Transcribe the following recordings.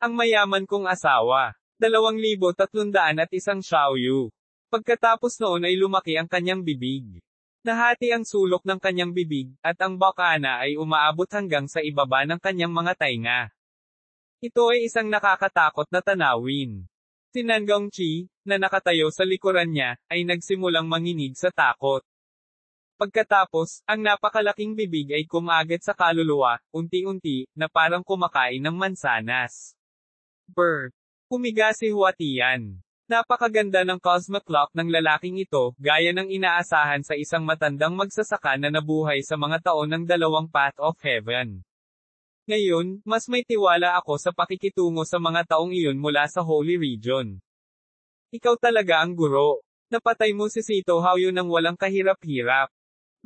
Ang mayaman kong asawa. 2,301 Xiaoyu. Pagkatapos noon ay lumaki ang kanyang bibig. Nahati ang sulok ng kanyang bibig, at ang bakana ay umaabot hanggang sa ibaba ng kanyang mga tainga. Ito ay isang nakakatakot na tanawin. Si Nan Gongqi, na nakatayo sa likuran niya, ay nagsimulang manginig sa takot. Pagkatapos, ang napakalaking bibig ay kumagat sa kaluluwa, unti-unti, na parang kumakain ng mansanas. Brr! Humiga si Huatian. Napakaganda ng cosmic clock ng lalaking ito, gaya ng inaasahan sa isang matandang magsasaka na nabuhay sa mga taon ng 2 Path of Heaven. Ngayon, mas may tiwala ako sa pakikitungo sa mga taong iyon mula sa Holy Region. Ikaw talaga ang guro. Napatay mo si Sito Haoyu nang walang kahirap-hirap.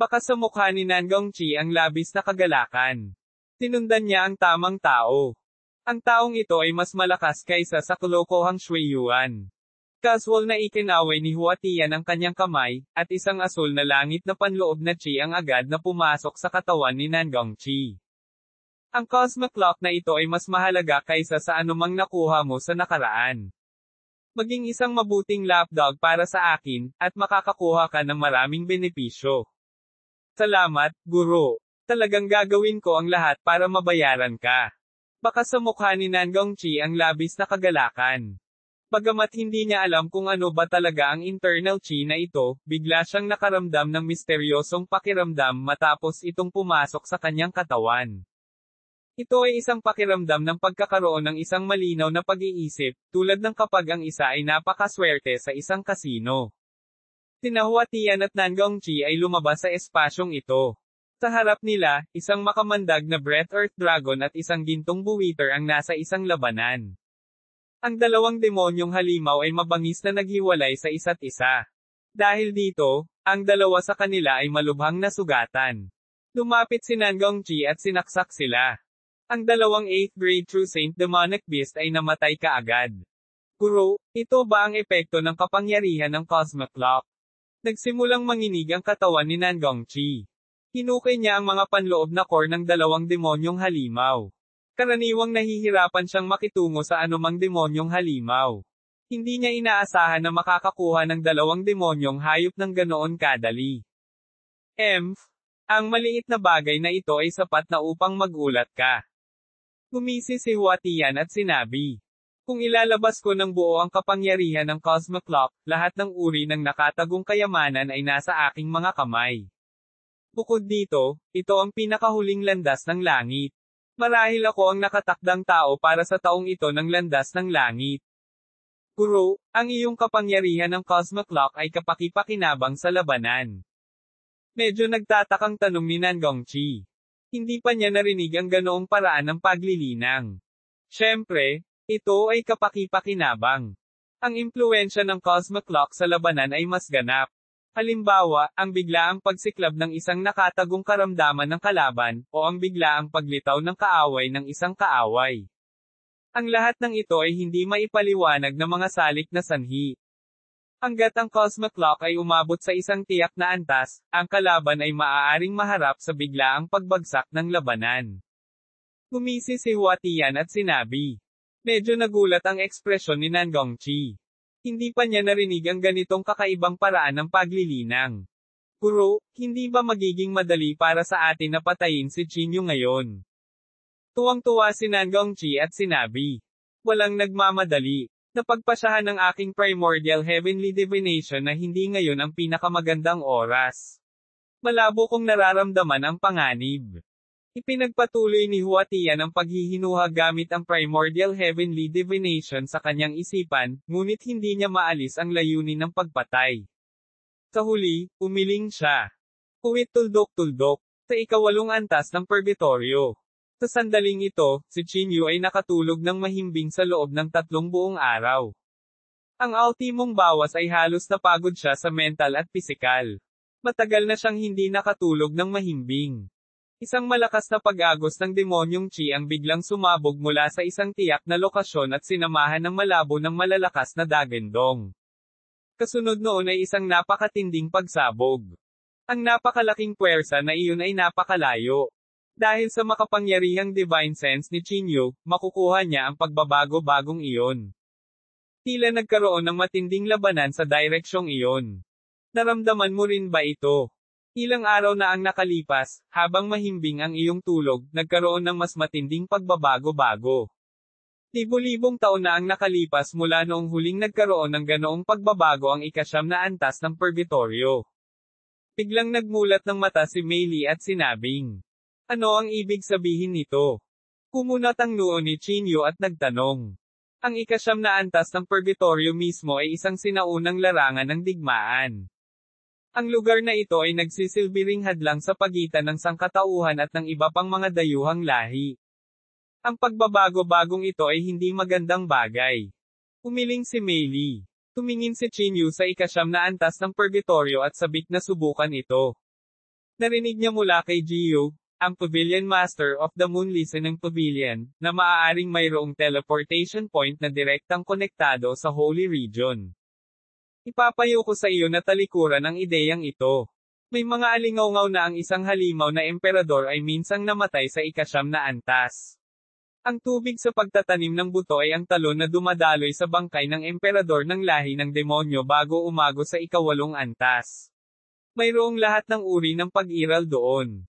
Baka sa mukha ni Nan Gongqi ang labis na kagalakan. Tinundan niya ang tamang tao. Ang taong ito ay mas malakas kaysa sa kalokohang Shui Yuan. Casual na ikinaway ni Huatian ang kanyang kamay, at isang asul na langit na panloob na chi ang agad na pumasok sa katawan ni Nan Gongqi. Ang cosmic clock na ito ay mas mahalaga kaysa sa anumang nakuha mo sa nakaraan. Maging isang mabuting lapdog para sa akin, at makakakuha ka ng maraming benepisyo. Salamat, Guro. Talagang gagawin ko ang lahat para mabayaran ka. Baka sa mukha ni Nan Gongqi ang labis na kagalakan. Bagamat hindi niya alam kung ano ba talaga ang internal chi na ito, bigla siyang nakaramdam ng misteryosong pakiramdam matapos itong pumasok sa kanyang katawan. Ito ay isang pakiramdam ng pagkakaroon ng isang malinaw na pag-iisip, tulad ng kapag ang isa ay napakaswerte sa isang kasino. Sina Huatian at Nan Gongqi ay lumabas sa espasyong ito. Sa harap nila, isang makamandag na Breath Earth Dragon at isang gintong buwiter ang nasa isang labanan. Ang dalawang demonyong halimaw ay mabangis na naghiwalay sa isa't isa. Dahil dito, ang dalawa sa kanila ay malubhang nasugatan. Lumapit si Nan Gongqi at sinaksak sila. Ang dalawang 8th grade True Saint Demonic Beast ay namatay kaagad. Guro, ito ba ang epekto ng kapangyarihan ng Cosmic Clock? Nagsimulang manginig ang katawan ni Nan Gongqi. Hinukay niya ang mga panloob na core ng dalawang demonyong halimaw. Karaniwang nahihirapan siyang makitungo sa anumang demonyong halimaw. Hindi niya inaasahan na makakakuha ng dalawang demonyong hayop ng ganoon kadali. Ang maliit na bagay na ito ay sapat na upang magulat ka. Gumisi si Huatian at sinabi, kung ilalabas ko ng buo ang kapangyarihan ng Cosmic Clock, lahat ng uri ng nakatagong kayamanan ay nasa aking mga kamay. Bukod dito, ito ang pinakahuling landas ng langit. Marahil ako ang nakatakdang tao para sa taong ito ng landas ng langit. Guro, ang iyong kapangyarihan ng Cosmic Clock ay kapaki-pakinabang sa labanan. Medyo nagtatakang tanong ni Nan Gongqi. Hindi pa niya narinig ang ganoong paraan ng paglilinang. Siyempre, ito ay kapaki-pakinabang. Ang impluwensya ng Cosmic Clock sa labanan ay mas ganap. Halimbawa, ang biglaang pagsiklab ng isang nakatagong karamdaman ng kalaban, o ang biglaang paglitaw ng kaaway ng isang kaaway. Ang lahat ng ito ay hindi maipaliwanag na mga salik na sanhi. Hangga't ang Cosmic Clock ay umabot sa isang tiyak na antas, ang kalaban ay maaaring maharap sa biglaang pagbagsak ng labanan. Gumisi si Huatian at sinabi. Medyo nagulat ang ekspresyon ni Nan Gongqi. Hindi pa niya narinig ang ganitong kakaibang paraan ng paglilinang. Guro, hindi ba magiging madali para sa atin na patayin si Jinyu ngayon? Tuwang-tuwa si Nan Gongqi at sinabi. Walang nagmamadali. Napagpasyahan ng aking primordial heavenly divination na hindi ngayon ang pinakamagandang oras. Malabo kong nararamdaman ang panganib. Ipinagpatuloy ni Huatian ang paghihinuha gamit ang primordial heavenly divination sa kanyang isipan, ngunit hindi niya maalis ang layunin ng pagpatay. Sa huli, umiling siya. Kuwit tuldok-tuldok, sa ikawalong antas ng purgatorio. Sa sandaling ito, si Jinyu ay nakatulog ng mahimbing sa loob ng 3 buong araw. Ang ultimong bawas ay halos napagod siya sa mental at pisikal. Matagal na siyang hindi nakatulog ng mahimbing. Isang malakas na pag-agos ng demonyong chi ang biglang sumabog mula sa isang tiyak na lokasyon at sinamahan ng malabo ng malalakas na dagendong. Kasunod noon ay isang napakatinding pagsabog. Ang napakalaking puwersa na iyon ay napakalayo. Dahil sa makapangyarihang divine sense ni Chinyu, makukuha niya ang pagbabago-bagong iyon. Tila nagkaroon ng matinding labanan sa direksyong iyon. Naramdaman mo rin ba ito? Ilang araw na ang nakalipas, habang mahimbing ang iyong tulog, nagkaroon ng mas matinding pagbabago-bago. Libo-libong taon na ang nakalipas mula noong huling nagkaroon ng ganoong pagbabago ang ikasyam na antas ng purgatorio. Biglang nagmulat ng mata si Meili at sinabing, "Ano ang ibig sabihin nito?" Kumunat ang noo ni Chinyu at nagtanong. Ang ikasyam na antas ng purgatorio mismo ay isang sinaunang larangan ng digmaan. Ang lugar na ito ay nagsisilbing hadlang sa pagitan ng sangkatauhan at ng iba pang mga dayuhang lahi. Ang pagbabago-bagong ito ay hindi magandang bagay. Umiling si Meili. Tumingin si Chinyu sa ikasyam na antas ng purgatorio at sabik na subukan ito. Narinig niya mula kay Jiyu, ang Pavilion Master of the Moon Listening Pavilion, na maaaring mayroong teleportation point na direktang konektado sa Holy Region. Ipapayo ko sa iyo na talikuran ang ideyang ito. May mga alingaw-ngaw na ang isang halimaw na emperador ay minsang namatay sa ikasyam na antas. Ang tubig sa pagtatanim ng buto ay ang talon na dumadaloy sa bangkay ng emperador ng lahi ng demonyo bago umago sa ikawalong antas. Mayroong lahat ng uri ng pag-iral doon.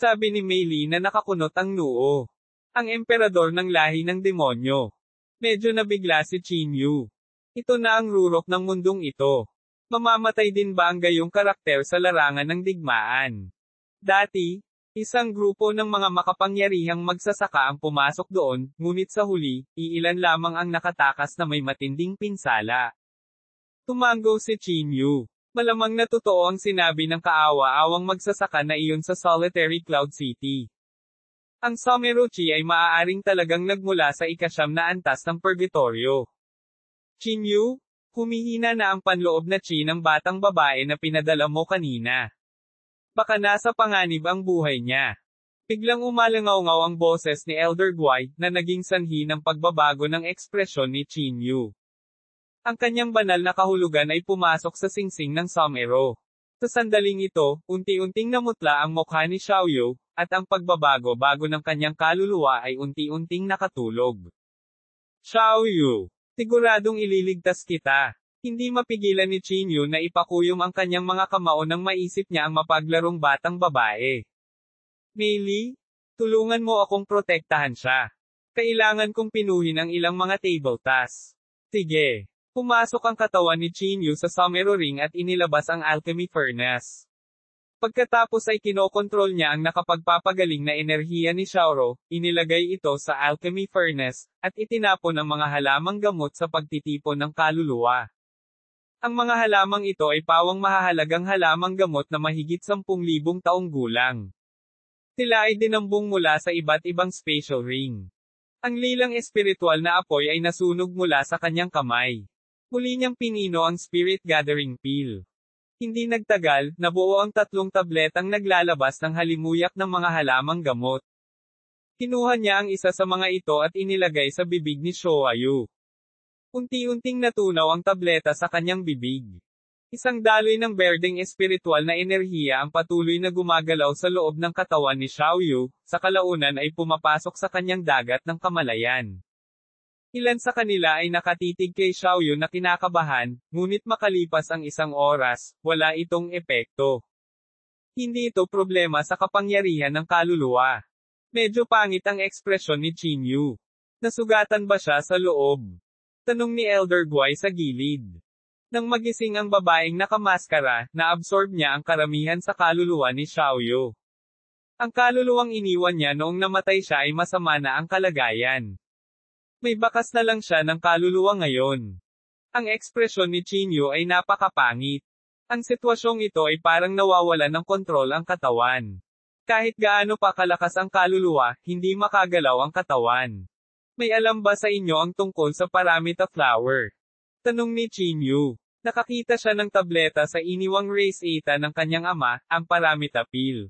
Sabi ni Meili na nakakunot ang noo. Ang emperador ng lahi ng demonyo. Medyo nabigla si Chinyu. Ito na ang rurok ng mundong ito. Mamamatay din ba ang gayong karakter sa larangan ng digmaan? Dati, isang grupo ng mga makapangyarihang magsasaka ang pumasok doon, ngunit sa huli, iilan lamang ang nakatakas na may matinding pinsala. Tumango si Chinyu. Malamang na totoo ang sinabi ng kaawa-awang magsasaka na iyon sa Solitary Cloud City. Ang Someruchi ay maaaring talagang nagmula sa ikasyam na antas ng purgatorio. Chinyu, humihina na ang panloob na chi ng batang babae na pinadala mo kanina. Baka nasa panganib ang buhay niya. Biglang umalangaw-ngaw ang boses ni Elder Guai, na naging sanhi ng pagbabago ng ekspresyon ni Chinyu. Ang kanyang banal na kahulugan ay pumasok sa singsing ng somero. Sa sandaling ito, unti-unting namutla ang mukha ni Xiaoyu, at ang pagbabago-bago ng kanyang kaluluwa ay unti-unting nakatulog. Xiaoyu, siguradong ililigtas kita. Hindi mapigilan ni Chinyu na ipakuyom ang kanyang mga kamao nang maisip niya ang mapaglarong batang babae. Meili, tulungan mo akong protektahan siya. Kailangan kong pinuhin ang ilang mga table tasks. Sige. Pumasok ang katawan ni Chinyu sa Somero Ring at inilabas ang alchemy furnace. Pagkatapos ay kinokontrol niya ang nakapagpapagaling na enerhiya ni Xiaoro, inilagay ito sa alchemy furnace, at itinapon ang mga halamang gamot sa pagtitipon ng kaluluwa. Ang mga halamang ito ay pawang mahahalagang halamang gamot na mahigit 10,000 taong gulang. Sila ay dinambong mula sa iba't ibang spatial ring. Ang lilang espiritual na apoy ay nasunog mula sa kanyang kamay. Muli niyang pinino ang spirit gathering pill. Hindi nagtagal, nabuo ang 3 tabletang naglalabas ng halimuyak ng mga halamang gamot. Kinuha niya ang isa sa mga ito at inilagay sa bibig ni Xiaoyu. Unti-unting natunaw ang tableta sa kanyang bibig. Isang daloy ng berdeng espiritual na enerhiya ang patuloy na gumagalaw sa loob ng katawan ni Xiaoyu, sa kalaunan ay pumapasok sa kanyang dagat ng kamalayan. Ilan sa kanila ay nakatitig kay Xiaoyu na kinakabahan, ngunit makalipas ang 1 oras, wala itong epekto. Hindi ito problema sa kapangyarihan ng kaluluwa. Medyo pangit ang ekspresyon ni Chinyu. Nasugatan ba siya sa loob? Tanong ni Elder Guai sa gilid. Nang magising ang babaeng nakamaskara, naabsorb niya ang karamihan sa kaluluwa ni Xiaoyu. Ang kaluluwang iniwan niya noong namatay siya ay masama na ang kalagayan. May bakas na lang siya ng kaluluwa ngayon. Ang ekspresyon ni Chinyu ay napakapangit. Ang sitwasyong ito ay parang nawawala ng kontrol ang katawan. Kahit gaano pa kalakas ang kaluluwa, hindi makagalaw ang katawan. May alam ba sa inyo ang tungkol sa Paramita Flower? Tanong ni Chinyu. Nakakita siya ng tableta sa iniwang race 8 ng kanyang ama, ang Paramita Pill.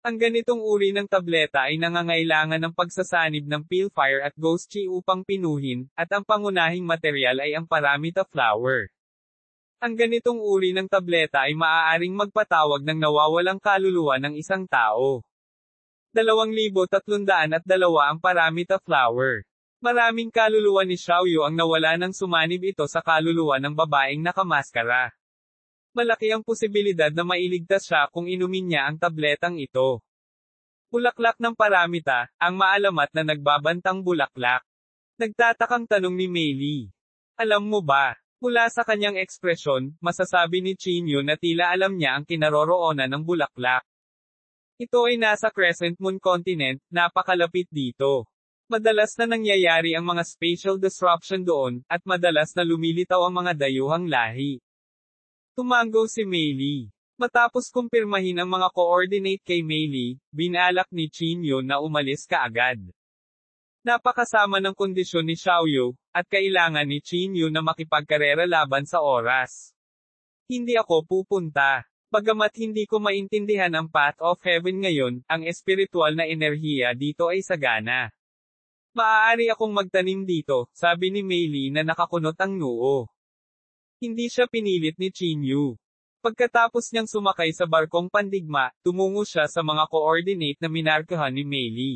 Ang ganitong uri ng tableta ay nangangailangan ng pagsasanib ng Pilfire at Ghost Chi upang pinuhin, at ang pangunahing material ay ang Paramita Flower. Ang ganitong uri ng tableta ay maaaring magpatawag ng nawawalang kaluluwa ng isang tao. 2,302 ang Paramita Flower. Maraming kaluluwa ni Xiaoyu ang nawala nang sumanib ito sa kaluluwa ng babaeng nakamaskara. Malaki ang posibilidad na mailigtas siya kung inumin niya ang tabletang ito. Bulaklak ng Paramita, ang maalamat na nagbabantang bulaklak. Nagtatakang tanong ni Meili. Alam mo ba? Mula sa kanyang ekspresyon, masasabi ni Chinyu na tila alam niya ang kinaroroonan ng bulaklak. Ito ay nasa Crescent Moon Continent, napakalapit dito. Madalas na nangyayari ang mga spatial disruption doon, at madalas na lumilitaw ang mga dayuhang lahi. Tumango si Meili. Matapos kumpirmahin ang mga coordinate kay Meili, binalak ni Chinyu na umalis kaagad. Napakasama ng kondisyon ni Xiaoyu, at kailangan ni Chinyu na makipagkarera laban sa oras. Hindi ako pupunta. Bagamat hindi ko maintindihan ang Path of Heaven ngayon, ang espiritual na enerhiya dito ay sagana. Maaari akong magtanim dito, sabi ni Meili na nakakunot ang noo. Hindi siya pinilit ni Chinyu. Pagkatapos niyang sumakay sa barkong pandigma, tumungo siya sa mga coordinate na minarkahan ni Meili.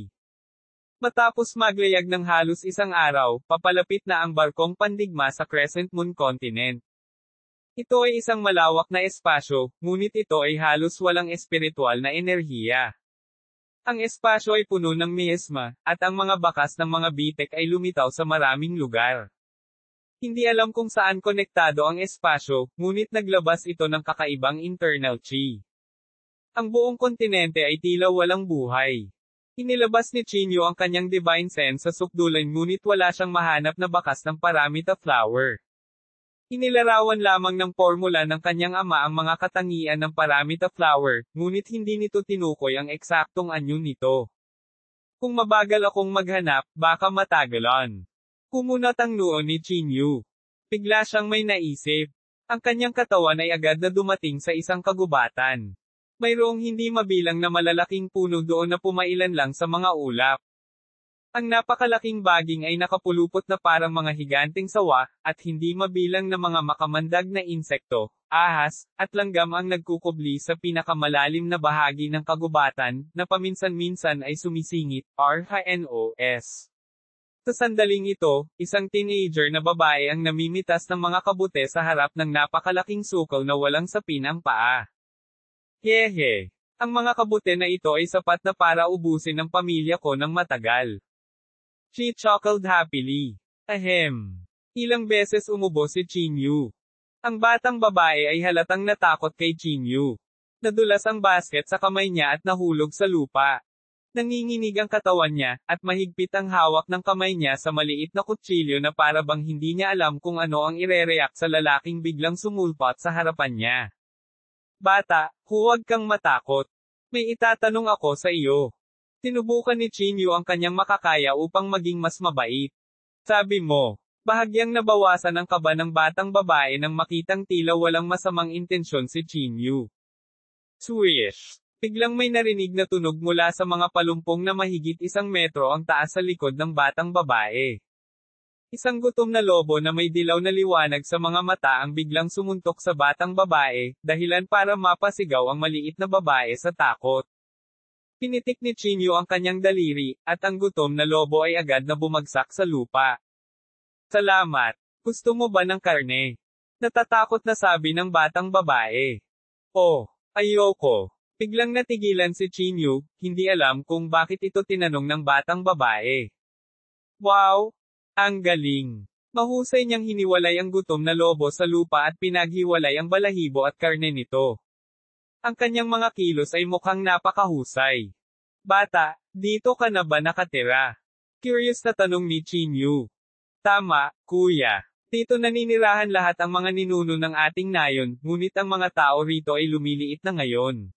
Matapos maglayag ng halos isang araw, papalapit na ang barkong pandigma sa Crescent Moon Continent. Ito ay isang malawak na espasyo, ngunit ito ay halos walang espiritual na enerhiya. Ang espasyo ay puno ng miasma, at ang mga bakas ng mga bitek ay lumitaw sa maraming lugar. Hindi alam kung saan konektado ang espasyo, ngunit naglabas ito ng kakaibang internal chi. Ang buong kontinente ay tila walang buhay. Inilabas ni Chinyu ang kanyang divine sense sa sukdulan ngunit wala siyang mahanap na bakas ng Paramita Flower. Inilarawan lamang ng formula ng kanyang ama ang mga katangian ng Paramita Flower, ngunit hindi nito tinukoy ang eksaktong anyo nito. Kung mabagal akong maghanap, baka matagalan. Kumunat ang noo ni Chinyu. Bigla siyang may naisip. Ang kanyang katawan ay agad na dumating sa isang kagubatan. Mayroong hindi mabilang na malalaking puno doon na pumailan lang sa mga ulap. Ang napakalaking baging ay nakapulupot na parang mga higanteng sawa, at hindi mabilang na mga makamandag na insekto, ahas, at langgam ang nagkukubli sa pinakamalalim na bahagi ng kagubatan, na paminsan-minsan ay sumisingit, RHNOS. Sa sandaling ito, isang teenager na babae ang namimitas ng mga kabute sa harap ng napakalaking sukaw na walang sapin ang paa. Hehe. Ang mga kabute na ito ay sapat na para ubusin ng pamilya ko ng matagal. She chuckled happily. Ahem. Ilang beses umubo si Chinyu. Ang batang babae ay halatang natakot kay Chinyu. Nadulas ang basket sa kamay niya at nahulog sa lupa. Nanginginig ang katawan niya, at mahigpit ang hawak ng kamay niya sa maliit na kutsilyo na para bang hindi niya alam kung ano ang irereact sa lalaking biglang sumulpot sa harapan niya. Bata, huwag kang matakot. May itatanong ako sa iyo. Sinubukan ni Chinyu ang kanyang makakaya upang maging mas mabait. Sabi mo, bahagyang nabawasan ang kaba ng batang babae nang makitang tila walang masamang intensyon si Chinyu. Swish! Biglang may narinig na tunog mula sa mga palumpong na mahigit 1 metro ang taas sa likod ng batang babae. Isang gutom na lobo na may dilaw na liwanag sa mga mata ang biglang sumuntok sa batang babae, dahilan para mapasigaw ang maliit na babae sa takot. Pinitik ni Chinyu ang kanyang daliri, at ang gutom na lobo ay agad na bumagsak sa lupa. Salamat. Gusto mo ba ng karne? Natatakot na sabi ng batang babae. Oh, ayoko. Biglang natigilan si Chinyu, hindi alam kung bakit ito tinanong ng batang babae. Wow! Ang galing! Mahusay niyang hiniwalay ang gutom na lobo sa lupa at pinaghiwalay ang balahibo at karne nito. Ang kanyang mga kilos ay mukhang napakahusay. Bata, dito ka na ba nakatira? Curious na tanong ni Chinyu. Tama, kuya. Dito naninirahan lahat ang mga ninuno ng ating nayon, ngunit ang mga tao rito ay lumiliit na ngayon.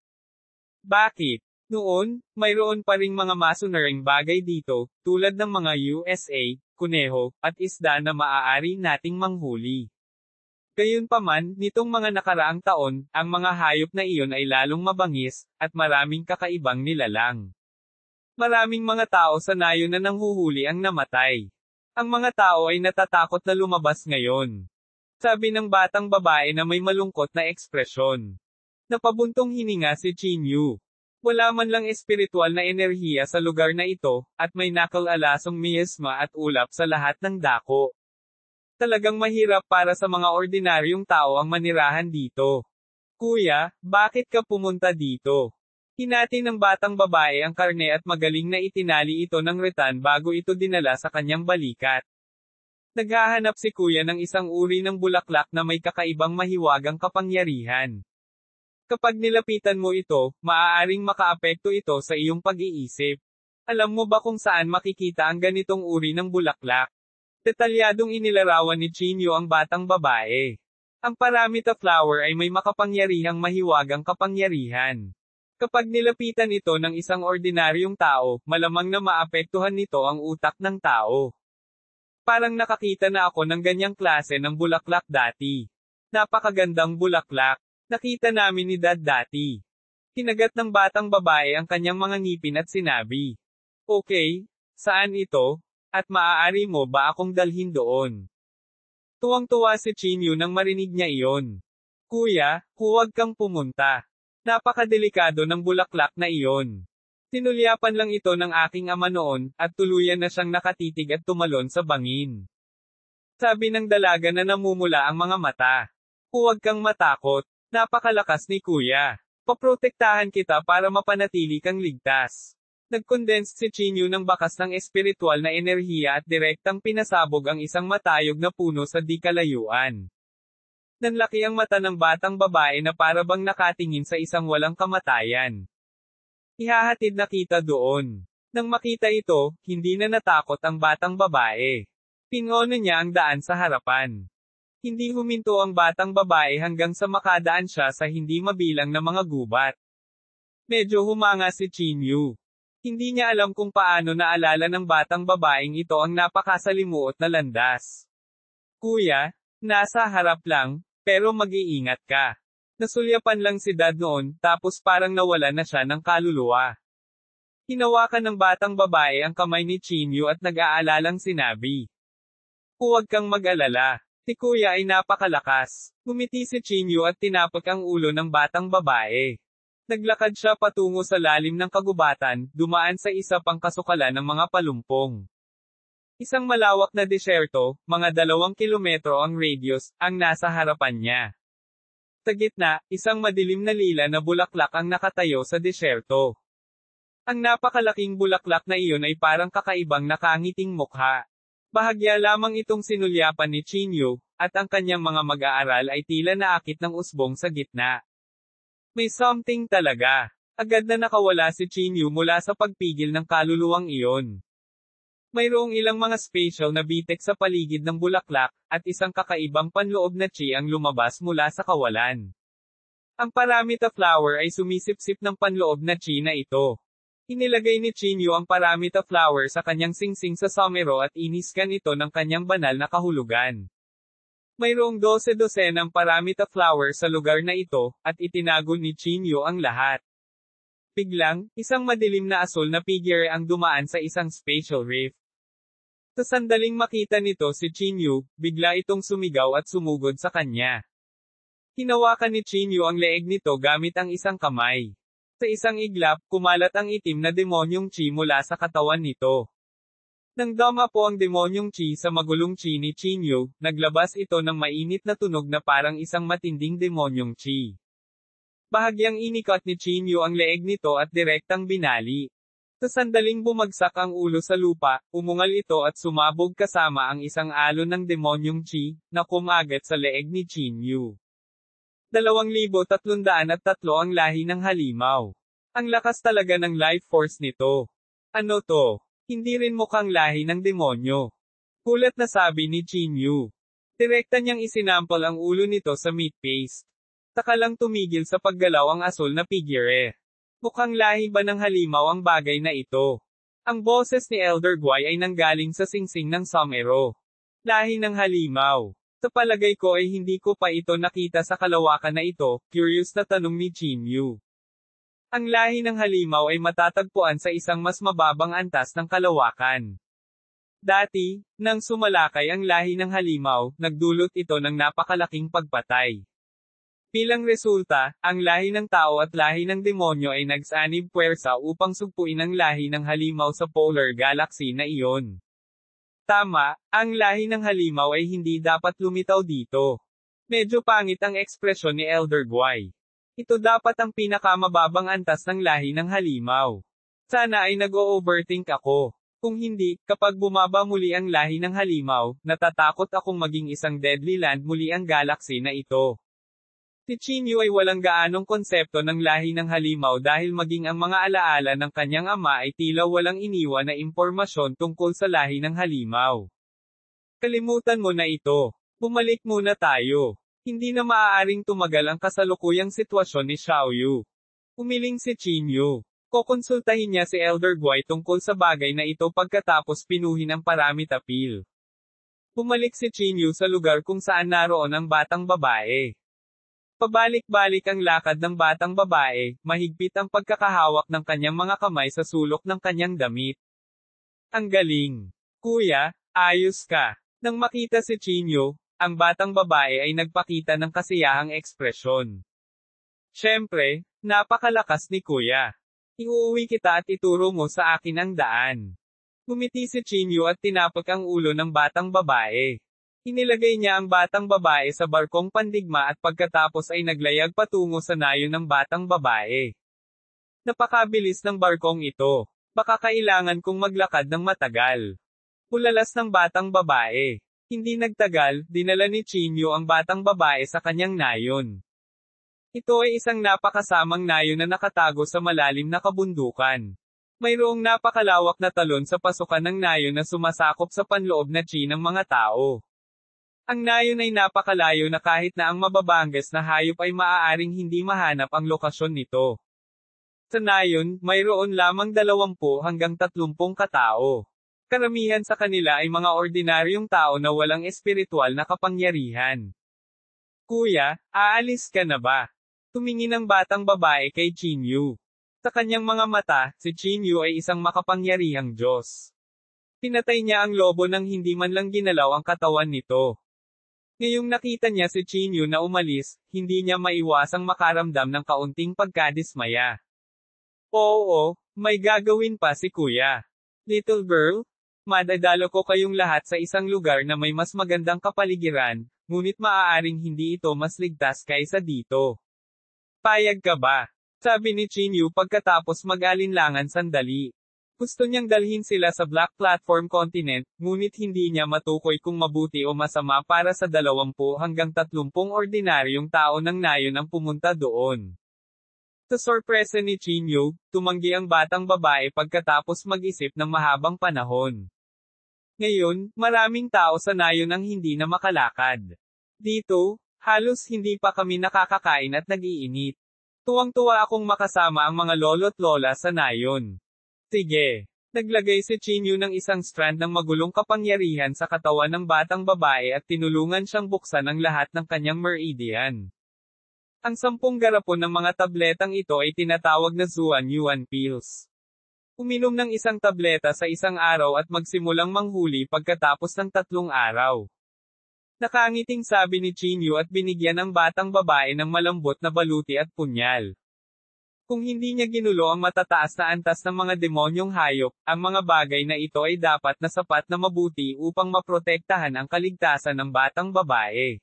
Bakit? Noon, mayroon pa ring mga masunuring bagay dito, tulad ng mga USA, kuneho, at isda na maaari nating manghuli. Gayunpaman, nitong mga nakaraang taon, ang mga hayop na iyon ay lalong mabangis, at maraming kakaibang nilalang. Maraming mga tao sa nayon na nanghuhuli ang namatay. Ang mga tao ay natatakot na lumabas ngayon. Sabi ng batang babae na may malungkot na ekspresyon. Napabuntong hininga si Chinyu. Wala man lang espiritual na enerhiya sa lugar na ito, at may nakal-alasong miasma at ulap sa lahat ng dako. Talagang mahirap para sa mga ordinaryong tao ang manirahan dito. Kuya, bakit ka pumunta dito? Hinati ng batang babae ang karne at magaling na itinali ito ng retan bago ito dinala sa kanyang balikat. Naghahanap si kuya ng isang uri ng bulaklak na may kakaibang mahiwagang kapangyarihan. Kapag nilapitan mo ito, maaaring makaapekto ito sa iyong pag-iisip. Alam mo ba kung saan makikita ang ganitong uri ng bulaklak? Detalyadong inilarawan ni Chinyo ang batang babae. Ang paramita flower ay may makapangyarihang mahiwagang kapangyarihan. Kapag nilapitan ito ng isang ordinaryong tao, malamang na maapektuhan nito ang utak ng tao. Parang nakakita na ako ng ganyang klase ng bulaklak dati. Napakagandang bulaklak. Nakita namin ni Dad dati. Kinagat ng batang babae ang kanyang mga ngipin at sinabi, "Okay, saan ito? At maaari mo ba akong dalhin doon?" Tuwang-tuwa si Chinyo nang marinig niya iyon. Kuya, huwag kang pumunta. Napakadelikado ng bulaklak na iyon. Tinulyapan lang ito ng aking ama noon, at tuluyan na siyang nakatitig at tumalon sa bangin. Sabi ng dalaga na namumula ang mga mata. Huwag kang matakot. Napakalakas ni kuya. Paprotektahan kita para mapanatili kang ligtas. Nag-condense si Chinyo ng bakas ng espiritual na enerhiya at direktang pinasabog ang isang matayog na puno sa di kalayuan. Nanlaki ang mata ng batang babae na para bang nakatingin sa isang walang kamatayan. Ihahatid na kita doon. Nang makita ito, hindi na natakot ang batang babae. Pingono niya ang daan sa harapan. Hindi huminto ang batang babae hanggang sa makadaan siya sa hindi mabilang na mga gubat. Medyo humanga si Chinyo. Hindi niya alam kung paano naalala ng batang babaeng ito ang napakasalimuot na landas. Kuya, nasa harap lang, pero mag-iingat ka. Nasulyapan lang si Dad noon, tapos parang nawala na siya ng kaluluwa. Hinawakan ng batang babae ang kamay ni Chinyo at nag-aalalang sinabi, "Huwag kang mag-alala. Si kuya ay napakalakas." Ngumiti si Chinyo at tinapak ang ulo ng batang babae. Naglakad siya patungo sa lalim ng kagubatan, dumaan sa isa pang kasukalan ng mga palumpong. Isang malawak na disyerto, mga 2 kilometro ang radius, ang nasa harapan niya. Sa gitna, isang madilim na lila na bulaklak ang nakatayo sa disyerto. Ang napakalaking bulaklak na iyon ay parang kakaibang nakangiting mukha. Bahagya lamang itong sinulyapan ni Chinyo, at ang kanyang mga mag-aaral ay tila naakit ng usbong sa gitna. May something talaga. Agad na nakawala si Chinyo mula sa pagpigil ng kaluluwang iyon. Mayroong ilang mga special na bitek sa paligid ng bulaklak, at isang kakaibang panloob na chi ang lumabas mula sa kawalan. Ang paramita flower ay sumisipsip ng panloob na chi na ito. Inilagay ni Chinyo ang paramita flower sa kanyang singsing sa somero at iniskan ito ng kanyang banal na kahulugan. Mayroong 12 ng paramita flower sa lugar na ito, at itinago ni Chinyo ang lahat. Biglang, isang madilim na asul na figure ang dumaan sa isang spatial rift. Sa sandaling makita nito si Chinyo, bigla itong sumigaw at sumugod sa kanya. Hinawakan ni Chinyo ang leeg nito gamit ang isang kamay. Sa isang iglap, kumalat ang itim na demonyong chi mula sa katawan nito. Nang dama po ang demonyong chi sa magulong chi ni Chinyo, naglabas ito ng mainit na tunog na parang isang matinding demonyong chi. Bahagyang inikot ni Chinyo ang leeg nito at direktang binali. Sa sandaling bumagsak ang ulo sa lupa, umungal ito at sumabog kasama ang isang alon ng demonyong chi, na kumagat sa leeg ni Chinyo. 2,303 ang lahi ng halimaw. Ang lakas talaga ng life force nito. Ano to? Hindi rin mukhang lahi ng demonyo. Kulat na sabi ni Chinyo. Direkta niyang isinample ang ulo nito sa meat paste. Taka lang tumigil sa paggalaw ang asul na figure. Mukhang lahi ba ng halimaw ang bagay na ito? Ang boses ni Elder Guy ay nanggaling sa singsing ng somero. Lahi ng halimaw. Sa palagay ko ay hindi ko pa ito nakita sa kalawakan na ito, curious na tanong ni Chinyo. Ang lahi ng halimaw ay matatagpuan sa isang mas mababang antas ng kalawakan. Dati, nang sumalakay ang lahi ng halimaw, nagdulot ito ng napakalaking pagpatay. Bilang resulta, ang lahi ng tao at lahi ng demonyo ay nagsanib puwersa upang sugpuin ang lahi ng halimaw sa polar galaxy na iyon. Tama, ang lahi ng halimaw ay hindi dapat lumitaw dito. Medyo pangit ang ekspresyon ni Elder Guy. Ito dapat ang pinakamababang antas ng lahi ng halimaw. Sana ay nag-o-overthink ako. Kung hindi, kapag bumaba muli ang lahi ng halimaw, natatakot akong maging isang deadly land muli ang galaxy na ito. Si Chinyu ay walang gaanong konsepto ng lahi ng halimaw dahil maging ang mga alaala ng kanyang ama ay tila walang iniwan na impormasyon tungkol sa lahi ng halimaw. Kalimutan mo na ito. Bumalik muna tayo. Hindi na maaaring tumagal ang kasalukuyang sitwasyon ni Xiaoyu. Umiling si Chinyu. Kokonsultahin niya si Elder Guy tungkol sa bagay na ito pagkatapos pinuhin ang Paramitapil. Bumalik si Chinyu sa lugar kung saan naroon ang batang babae. Pabalik-balik ang lakad ng batang babae, mahigpit ang pagkakahawak ng kanyang mga kamay sa sulok ng kanyang damit. Ang galing! Kuya, ayos ka! Nang makita si Chinyu, ang batang babae ay nagpakita ng kasiyahang ekspresyon. Siyempre, napakalakas ni Kuya. Iuuwi kita at ituro mo sa akin ang daan. Ngumiti si Chinyu at tinapak ang ulo ng batang babae. Inilagay niya ang batang babae sa barkong pandigma at pagkatapos ay naglayag patungo sa nayon ng batang babae. Napakabilis ng barkong ito. Baka kailangan kong maglakad ng matagal. Ulalas ng batang babae. Hindi nagtagal, dinala ni Chinyu ang batang babae sa kanyang nayon. Ito ay isang napakasamang nayon na nakatago sa malalim na kabundukan. Mayroong napakalawak na talon sa pasukan ng nayon na sumasakop sa panloob na chi ng mga tao. Ang nayon ay napakalayo na kahit na ang mababangges na hayop ay maaaring hindi mahanap ang lokasyon nito. Sa nayon, mayroon lamang 20 hanggang 30 katao. Karamihan sa kanila ay mga ordinaryong tao na walang espiritual na kapangyarihan. Kuya, aalis ka na ba? Tumingin ang batang babae kay Chinyu. Sa kanyang mga mata, si Chinyu ay isang makapangyarihang Diyos. Pinatay niya ang lobo nang hindi man lang ginalaw ang katawan nito. Ngayong nakita niya si Chinyu na umalis, hindi niya maiwasang makaramdam ng kaunting pagkadismaya. Oo, may gagawin pa si Kuya. Little girl, madadalo ko kayong lahat sa isang lugar na may mas magandang kapaligiran, ngunit maaaring hindi ito mas ligtas kaysa dito. Payag ka ba? Sabi ni Chinyu pagkatapos mag-alinlangan sandali. Gusto niyang dalhin sila sa Black Platform Continent, ngunit hindi niya matukoy kung mabuti o masama para sa 20 hanggang 30 ordinaryong tao ng nayon ang pumunta doon. Sa sorpresa ni Chinyu, tumanggi ang batang babae pagkatapos mag-isip ng mahabang panahon. Ngayon, maraming tao sa nayon ang hindi na makalakad. Dito, halos hindi pa kami nakakakain at nag-iinit. Tuwang-tuwa akong makasama ang mga lolo't lola sa nayon. Sige. Naglagay si Chinyu ng isang strand ng magulong kapangyarihan sa katawan ng batang babae at tinulungan siyang buksan ang lahat ng kanyang meridian. Ang 10 garapon ng mga tabletang ito ay tinatawag na Zuan Yuan Pills. Uminom ng isang tableta sa isang araw at magsimulang manghuli pagkatapos ng 3 araw. Nakangiting sabi ni Chinyu at binigyan ang batang babae ng malambot na baluti at punyal. Kung hindi niya ginulo ang matataas na antas ng mga demonyong hayop, ang mga bagay na ito ay dapat na sapat na mabuti upang maprotektahan ang kaligtasan ng batang babae.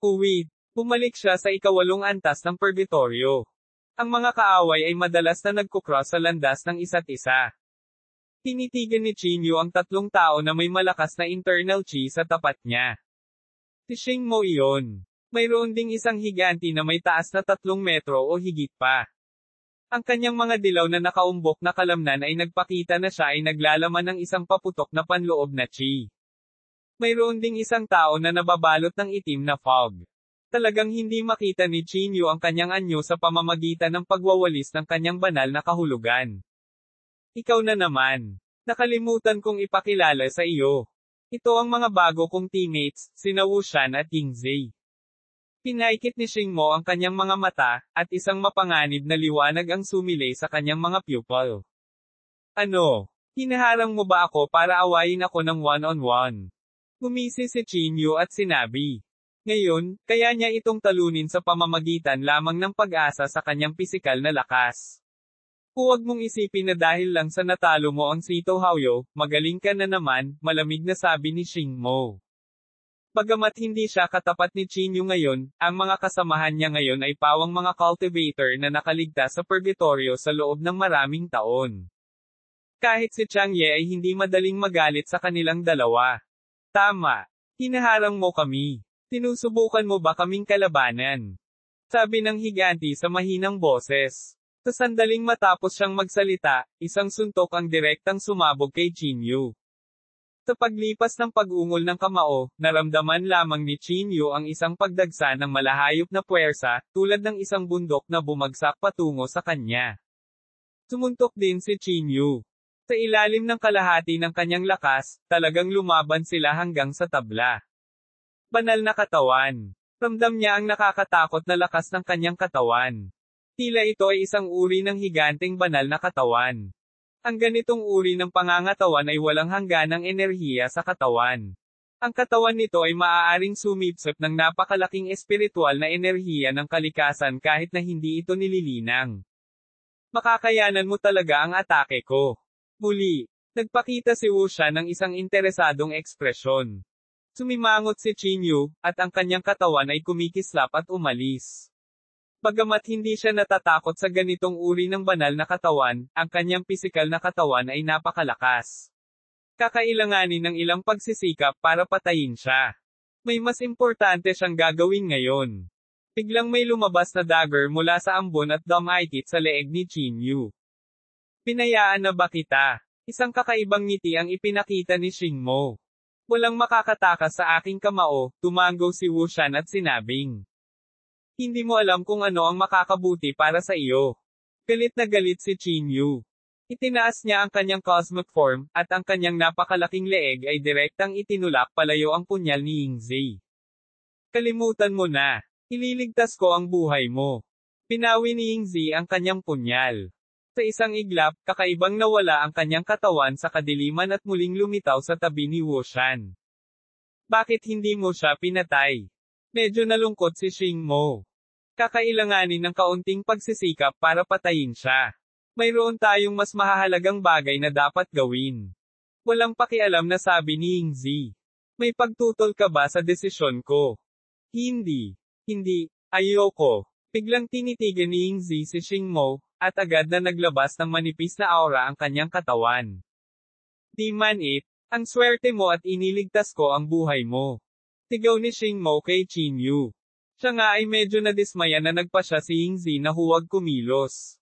Uwi. Bumalik siya sa 8 antas ng purgatorio. Ang mga kaaway ay madalas na nagkukross sa landas ng isa't isa. Tinitigan ni Chinyu ang 3 tao na may malakas na internal chi sa tapat niya. Si Xingmo iyon. Mayroon ding isang higanti na may taas na 3 metro o higit pa. Ang kanyang mga dilaw na nakaumbok na kalamnan ay nagpakita na siya ay naglalaman ng isang paputok na panloob na chi. Mayroon ding isang tao na nababalot ng itim na fog. Talagang hindi makita ni Chinyu ang kanyang anyo sa pamamagitan ng pagwawalis ng kanyang banal na kahulugan. Ikaw na naman. Nakalimutan kong ipakilala sa iyo. Ito ang mga bago kong teammates, sina Wushan at Yingzhi. Pinaikit ni Xingmo ang kanyang mga mata, at isang mapanganib na liwanag ang sumilay sa kanyang mga pupil. Ano? Hinaharang mo ba ako para awayin ako ng one-on-one? Gumisi si Chinyu at sinabi. Ngayon, kaya niya itong talunin sa pamamagitan lamang ng pag-asa sa kanyang pisikal na lakas. Huwag mong isipin na dahil lang sa natalo mo ang Sito Haoyu, magaling ka na naman, malamig na sabi ni Xing Mo. Bagamat hindi siya katapat ni Qin Yu ngayon, ang mga kasamahan niya ngayon ay pawang mga cultivator na nakaligtas sa purgatorio sa loob ng maraming taon. Kahit si Chang Ye ay hindi madaling magalit sa kanilang dalawa. Tama. Hinaharang mo kami. Sinusubukan mo ba kaming kalabanan? Sabi ng higanti sa mahinang boses. Sa sandaling matapos siyang magsalita, isang suntok ang direktang sumabog kay Qin Yu. Sa paglipas ng pag-ungol ng kamao, naramdaman lamang ni Qin Yu ang isang pagdagsa ng malahayop na puwersa, tulad ng isang bundok na bumagsak patungo sa kanya. Sumuntok din si Qin Yu. Sa ilalim ng kalahati ng kanyang lakas, talagang lumaban sila hanggang sa tabla. Banal na katawan. Ramdam niya ang nakakatakot na lakas ng kanyang katawan. Tila ito ay isang uri ng higanteng banal na katawan. Ang ganitong uri ng pangangatawan ay walang hangganang enerhiya sa katawan. Ang katawan nito ay maaaring sumipsip ng napakalaking espiritual na enerhiya ng kalikasan kahit na hindi ito nililinang. Makakayanan mo talaga ang atake ko. Muli, nagpakita si Wu Shan ng isang interesadong ekspresyon. Sumimangot si Qin Yu, at ang kanyang katawan ay kumikislap at umalis. Bagamat hindi siya natatakot sa ganitong uri ng banal na katawan, ang kanyang pisikal na katawan ay napakalakas. Kakailanganin ng ilang pagsisikap para patayin siya. May mas importante siyang gagawin ngayon. Biglang may lumabas na dagger mula sa ambon at dumaikit sa leeg ni Qin Yu. Pinayaan na ba kita? Isang kakaibang ngiti ang ipinakita ni Xing Mo. Walang makakatakas sa aking kamao, tumango si Wu Shan at sinabing. Hindi mo alam kung ano ang makakabuti para sa iyo. Galit na galit si Qin Yu. Itinaas niya ang kanyang cosmic form, at ang kanyang napakalaking leeg ay direktang itinulak palayo ang punyal ni Yingzi. Kalimutan mo na. Ililigtas ko ang buhay mo. Pinawi ni Yingzi ang kanyang punyal. Sa isang iglap, kakaibang nawala ang kanyang katawan sa kadiliman at muling lumitaw sa tabi ni Wu Shan. Bakit hindi mo siya pinatay? Medyo nalungkot si Xing Mo. Kakailanganin ng kaunting pagsisikap para patayin siya. Mayroon tayong mas mahahalagang bagay na dapat gawin. Walang pakialam na sabi ni Yingzi. May pagtutol ka ba sa desisyon ko? Hindi. Hindi. Ayoko. Biglang tinitigan ni Yingzi si Xing Mo, at agad na naglabas ng manipis na aura ang kanyang katawan. Di man it, ang swerte mo at iniligtas ko ang buhay mo. Sigaw ni Xing Mo kay Qin Yu. Siya nga ay medyo nadismaya na nagpa siya si Yingzi na huwag kumilos.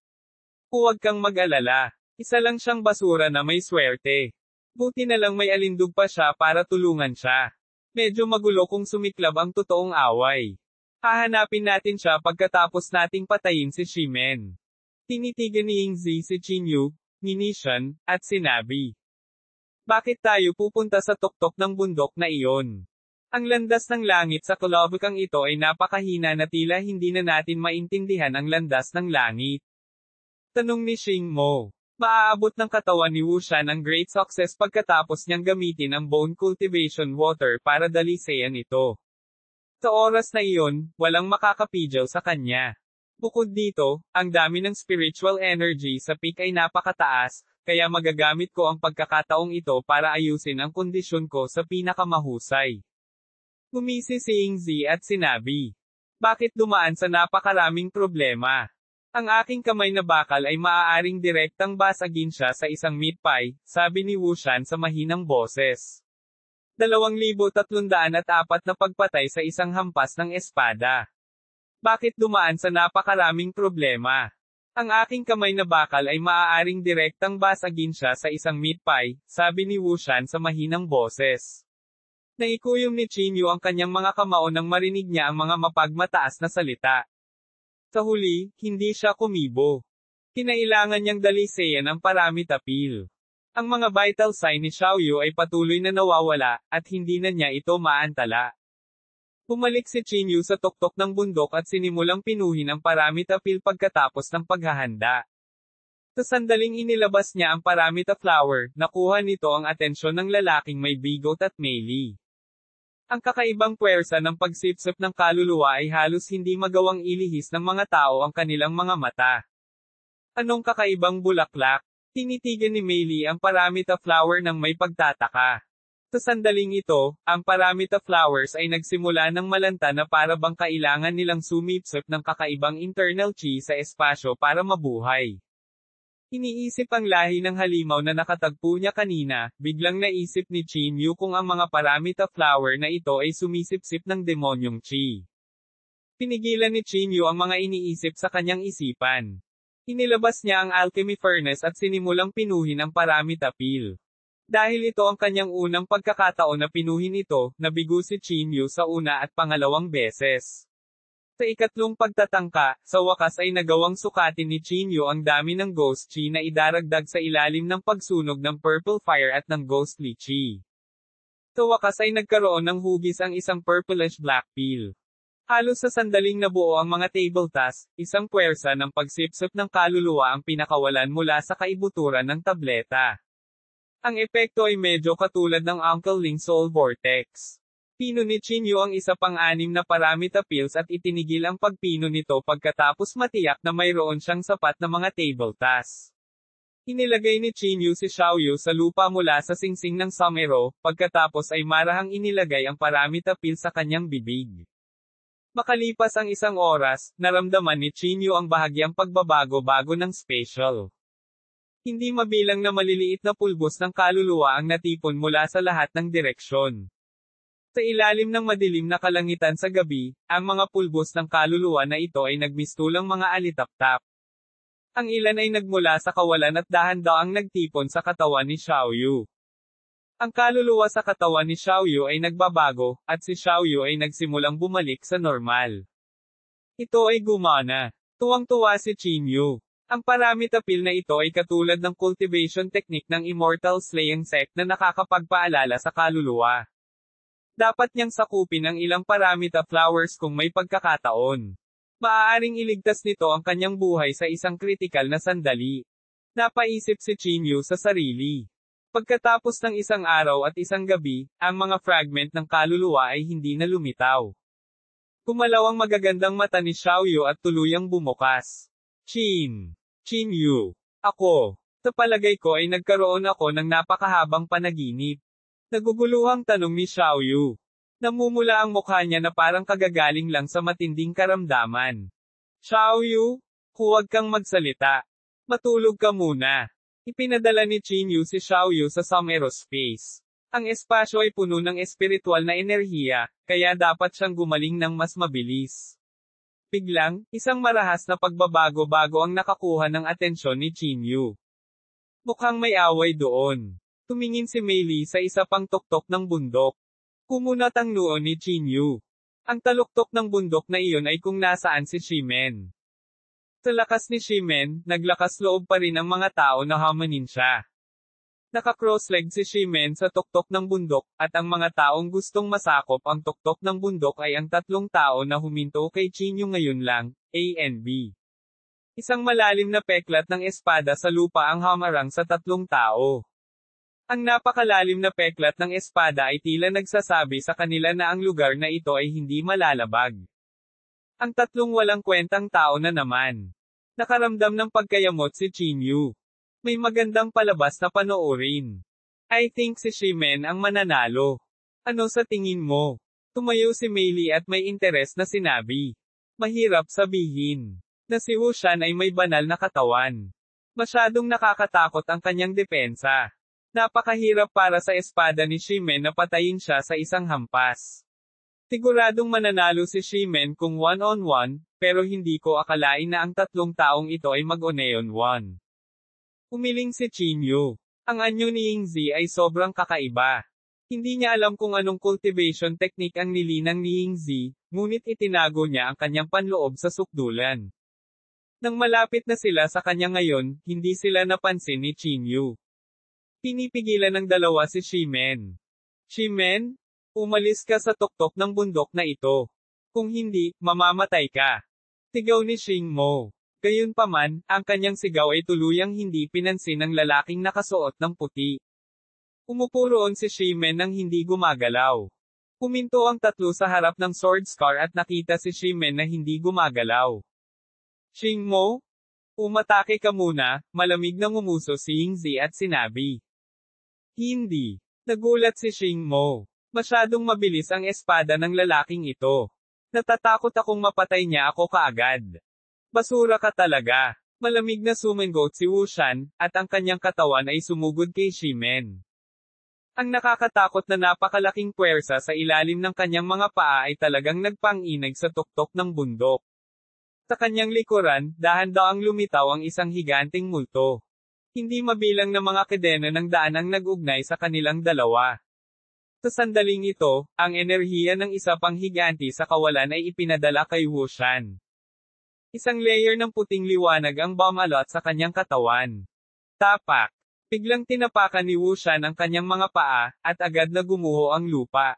Huwag kang mag-alala. Isa lang siyang basura na may swerte. Buti na lang may alindog pa siya para tulungan siya. Medyo magulo kung sumiklab ang totoong away. Hahanapin natin siya pagkatapos nating patayin si Shimen. Tinitigan ni Yingzi si Qin Yu, Minishan, at sinabi. Bakit tayo pupunta sa tuktok ng bundok na iyon? Ang landas ng langit sa kulubukang ito ay napakahina na tila hindi na natin maintindihan ang landas ng langit. Tanong ni Xing Mo. Maaabot ng katawan ni Wu Shan ang great success pagkatapos niyang gamitin ang bone cultivation water para dalisayan ito. Sa oras na iyon, walang makakapidyaw sa kanya. Bukod dito, ang dami ng spiritual energy sa peak ay napakataas, kaya magagamit ko ang pagkakataong ito para ayusin ang kondisyon ko sa pinakamahusay. Gumisi si Yingzi at sinabi. Bakit dumaan sa napakaraming problema? Ang aking kamay na bakal ay maaaring direktang basagin siya sa isang meat pie, sabi ni Wu Shan sa mahinang boses. 2,304 na pagpatay sa isang hampas ng espada. Bakit dumaan sa napakaraming problema? Ang aking kamay na bakal ay maaaring direktang basagin siya sa isang meat pie, sabi ni Wu Shan sa mahinang boses. Naikuyom ni Qin Yu ang kanyang mga kamao nang marinig niya ang mga mapagmataas na salita. Sa huli, hindi siya kumibo. Kinailangan niyang dalisayan ang paramitapil. Ang mga vital sign ni Xiaoyu ay patuloy na nawawala, at hindi na niya ito maantala. Bumalik si Qin Yu sa tuktok ng bundok at sinimulang pinuhin ang paramitapil pagkatapos ng paghahanda. Sa sandaling inilabas niya ang paramita flower, nakuha nito ang atensyon ng lalaking may bigot at melee. Ang kakaibang puwersa ng pagsipsip ng kaluluwa ay halos hindi magawang ilihis ng mga tao ang kanilang mga mata. Anong kakaibang bulaklak? Tinitigan ni Meili ang Paramita flower ng may pagtataka. Sa sandaling ito, ang Paramita flowers ay nagsimula ng malanta na para bang kailangan nilang sumipsip ng kakaibang internal chi sa espasyo para mabuhay. Iniisip ang lahi ng halimaw na nakatagpo niya kanina, biglang naisip ni Chin Yu kung ang mga Paramita flower na ito ay sumisipsip ng demonyong chi. Pinigilan ni Chin Yu ang mga iniisip sa kanyang isipan. Inilabas niya ang alchemy furnace at sinimulang pinuhin ang Paramita peel. Dahil ito ang kanyang unang pagkakataon na pinuhin ito, nabigo si Chin Yu sa una at pangalawang beses. Sa ikatlong pagtatangka, sa wakas ay nagawang sukatin ni Chin Yu ang dami ng ghost chi na idaragdag sa ilalim ng pagsunog ng purple fire at ng ghostly chi. Sa wakas ay nagkaroon ng hugis ang isang purplish black peel. Halos sa sandaling nabuo ang mga table task, isang puwersa ng pagsipsip ng kaluluwa ang pinakawalan mula sa kaibuturan ng tableta. Ang epekto ay medyo katulad ng Uncle Ling's Soul Vortex. Pino ni Chin Yu ang isa pang 6 na Paramita pills at itinigil ang pagpino nito pagkatapos matiyak na mayroon siyang sapat na mga table tasks. Inilagay ni Chin Yu si Xiaoyu sa lupa mula sa singsing ng somero, pagkatapos ay marahang inilagay ang Paramita pill sa kanyang bibig. Makalipas ang 1 oras, naramdaman ni Chin Yu ang bahagyang pagbabago-bago ng spatial. Hindi mabilang na maliliit na pulbos ng kaluluwa ang natipon mula sa lahat ng direksyon. Sa ilalim ng madilim na kalangitan sa gabi, ang mga pulbos ng kaluluwa na ito ay nagmistulang mga alitap-tap. Ang ilan ay nagmula sa kawalan at dahan-daang nagtipon sa katawan ni Xiaoyu. Ang kaluluwa sa katawan ni Xiaoyu ay nagbabago, at si Xiaoyu ay nagsimulang bumalik sa normal. Ito ay gumana. Tuwang-tuwa si Chin Yu. Ang Paramita pill na ito ay katulad ng cultivation technique ng Immortal Slaying Sect na nakakapagpaalala sa kaluluwa. Dapat niyang sakupin ang ilang Paramita flowers kung may pagkakataon. Maaaring iligtas nito ang kanyang buhay sa isang kritikal na sandali. Napaisip si Chin Yu sa sarili. Pagkatapos ng 1 araw at 1 gabi, ang mga fragment ng kaluluwa ay hindi na lumitaw. Gumalaw ang magagandang mata ni Xiaoyu at tuluyang bumukas. Chin Yu. Ako. Sa palagay ko ay nagkaroon ako ng napakahabang panaginip. Naguguluhang tanong ni Xiaoyu. Namumula ang mukha niya na parang kagagaling lang sa matinding karamdaman. Xiaoyu, huwag kang magsalita. Matulog ka muna. Ipinadala ni Chin Yu si Xiaoyu sa some aerospace. Ang espasyo ay puno ng espiritual na enerhiya, kaya dapat siyang gumaling ng mas mabilis. Biglang, isang marahas na pagbabago-bago ang nakakuha ng atensyon ni Chin Yu. Mukhang may away doon. Tumingin si Meili sa isa pang tuktok ng bundok. Kumunat ang noo ni Chin Yu. Ang taluktok ng bundok na iyon ay kung nasaan si Shimen. Sa lakas ni Shimen, naglakas loob pa rin ang mga tao na hamanin siya. Naka-cross-leg si Shimen sa tuktok ng bundok, at ang mga taong gustong masakop ang tuktok ng bundok ay ang 3 tao na huminto kay Chin Yu ngayon lang, A and B. Isang malalim na peklat ng espada sa lupa ang hamarang sa 3 tao. Ang napakalalim na peklat ng espada ay tila nagsasabi sa kanila na ang lugar na ito ay hindi malalabag. Ang 3 walang kwentang tao na naman. Nakaramdam ng pagkayamot si Chin Yu. May magandang palabas na panoorin. I think si Shimen ang mananalo. Ano sa tingin mo? Tumayo si Meili at may interes na sinabi. Mahirap sabihin. Na si Wu Shan ay may banal na katawan. Masyadong nakakatakot ang kanyang depensa. Napakahirap para sa espada ni Shimen na patayin siya sa isang hampas. Siguradong mananalo si Shimen kung one-on-one, pero hindi ko akalain na ang 3 taong ito ay mag-one-on-one. Umiling si Chin Yu. Ang anyo ni Yingzi ay sobrang kakaiba. Hindi niya alam kung anong cultivation technique ang nilinang ni Yingzi, ngunit itinago niya ang kanyang panloob sa sukdulan. Nang malapit na sila sa kanya ngayon, hindi sila napansin ni Chin Yu. Pinipigilan ng dalawa si Shimen. Shimen, umalis ka sa tuktok ng bundok na ito. Kung hindi, mamamatay ka. Sigaw ni Xing Mo. Gayunpaman, ang kanyang sigaw ay tuluyang hindi pinansin ng lalaking nakasuot ng puti. Umupo roon si Shimen nang hindi gumagalaw. Huminto ang tatlo sa harap ng sword scar at nakita si Shimen na hindi gumagalaw. Shingmo? Umatake ka muna, malamig na ngumuso si Yingzi at sinabi. Hindi. Nagulat si Shingmo. Masyadong mabilis ang espada ng lalaking ito. Natatakot akong mapatay niya ako kaagad. Basura ka talaga. Malamig na sumingot si Wushan, at ang kanyang katawan ay sumugod kay Shimen. Ang nakakatakot na napakalaking puwersa sa ilalim ng kanyang mga paa ay talagang nagpang-inag sa tuktok ng bundok. Sa kanyang likuran, dahan-daang lumitaw ang isang higanteng multo. Hindi mabilang na mga kadena ng daan ang nag-ugnay sa kanilang dalawa. Sa sandaling ito, ang enerhiya ng isa pang higanti sa kawalan ay ipinadala kay Wushan. Isang layer ng puting liwanag ang bumalot sa kanyang katawan. Tapak. Biglang tinapakan ni Wushan ang kanyang mga paa, at agad na gumuho ang lupa.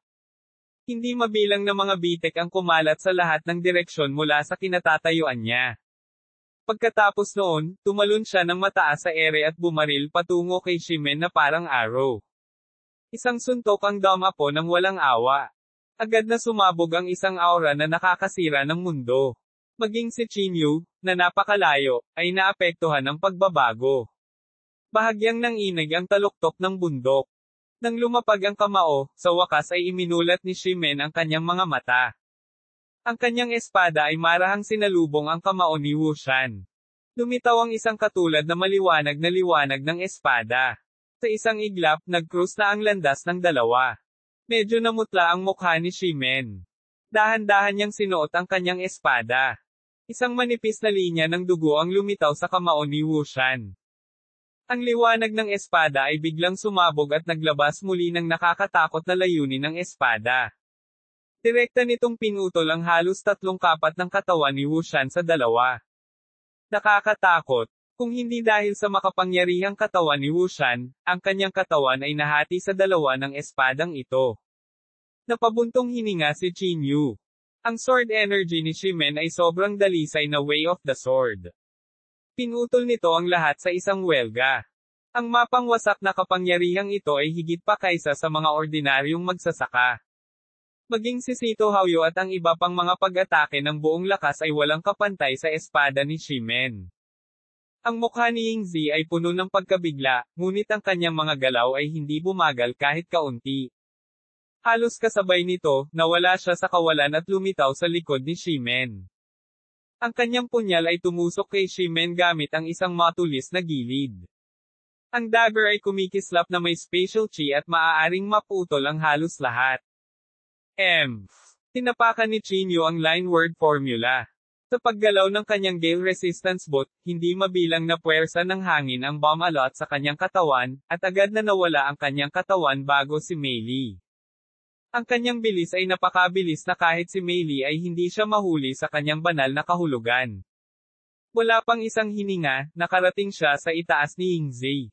Hindi mabilang na mga bitek ang kumalat sa lahat ng direksyon mula sa kinatatayuan niya. Pagkatapos noon, tumalon siya ng mataas sa ere at bumaril patungo kay Shimen na parang arrow. Isang suntok ang damapo ng walang awa. Agad na sumabog ang isang aura na nakakasira ng mundo. Maging si Chinyu, na napakalayo, ay naapektuhan ng pagbabago. Bahagyang nanginig ang taluktok ng bundok. Nang lumapag ang kamao, sa wakas ay iminulat ni Shimen ang kanyang mga mata. Ang kanyang espada ay marahang sinalubong ang kamao ni Wushan. Lumitaw ang isang katulad na maliwanag na liwanag ng espada. Sa isang iglap, nag-cruise na ang landas ng dalawa. Medyo namutla ang mukha ni Shimen. Dahan-dahan niyang sinuot ang kanyang espada. Isang manipis na linya ng dugo ang lumitaw sa kamao ni Wushan. Ang liwanag ng espada ay biglang sumabog at naglabas muli ng nakakatakot na layunin ng espada. Direkta nitong pinutol ang halos 3/4 ng katawan ni Wushan sa dalawa. Nakakatakot. Kung hindi dahil sa makapangyarihang katawan ni Wushan, ang kanyang katawan ay nahati sa dalawa ng espadang ito. Napabuntong hininga si Chinyu. Ang sword energy ni Shimen ay sobrang dalisay na way of the sword. Pinutol nito ang lahat sa isang welga. Ang mapangwasak na kapangyarihang ito ay higit pa kaysa sa mga ordinaryong magsasaka. Maging si Sito Haoyu at ang iba pang mga pag-atake ng buong lakas ay walang kapantay sa espada ni Shimen. Ang mukha ni Yingzi ay puno ng pagkabigla, ngunit ang kanyang mga galaw ay hindi bumagal kahit kaunti. Halos kasabay nito, nawala siya sa kawalan at lumitaw sa likod ni Shimen. Ang kanyang punyal ay tumusok kay Shimen gamit ang isang matulis na gilid. Ang dagger ay kumikislap na may special chi at maaaring maputol ang halos lahat. Tinapakan ni Chinyu ang line word formula. Sa paggalaw ng kanyang gale resistance bot, hindi mabilang na puwersa ng hangin ang bumalot sa kanyang katawan, at agad na nawala ang kanyang katawan bago si Mei Li. Ang kanyang bilis ay napakabilis na kahit si Mei Li ay hindi siya mahuli sa kanyang banal na kahulugan. Wala pang isang hininga, nakarating siya sa itaas ni Yingzi.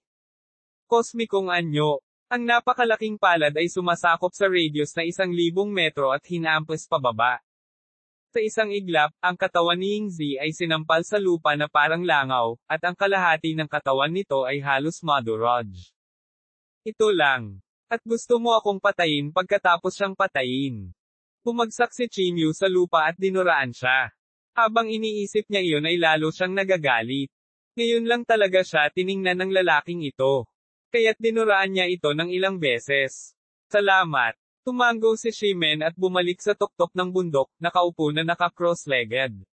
Kosmikong anyo. Ang napakalaking palad ay sumasakop sa radius na 1,000 metro at hinampas pababa. Sa isang iglap, ang katawan ni Yingzi ay sinampal sa lupa na parang langaw, at ang kalahati ng katawan nito ay halos madurog. Ito lang. At gusto mo akong patayin pagkatapos siyang patayin. Bumagsak si Chinyu sa lupa at dinuraan siya. Habang iniisip niya iyon ay lalo siyang nagagalit. Ngayon lang talaga siya tiningnan ng lalaking ito. Kaya't dinuraan niya ito ng ilang beses. Salamat. Tumango si Shimen at bumalik sa tuktok ng bundok, nakaupo na naka-cross-legged.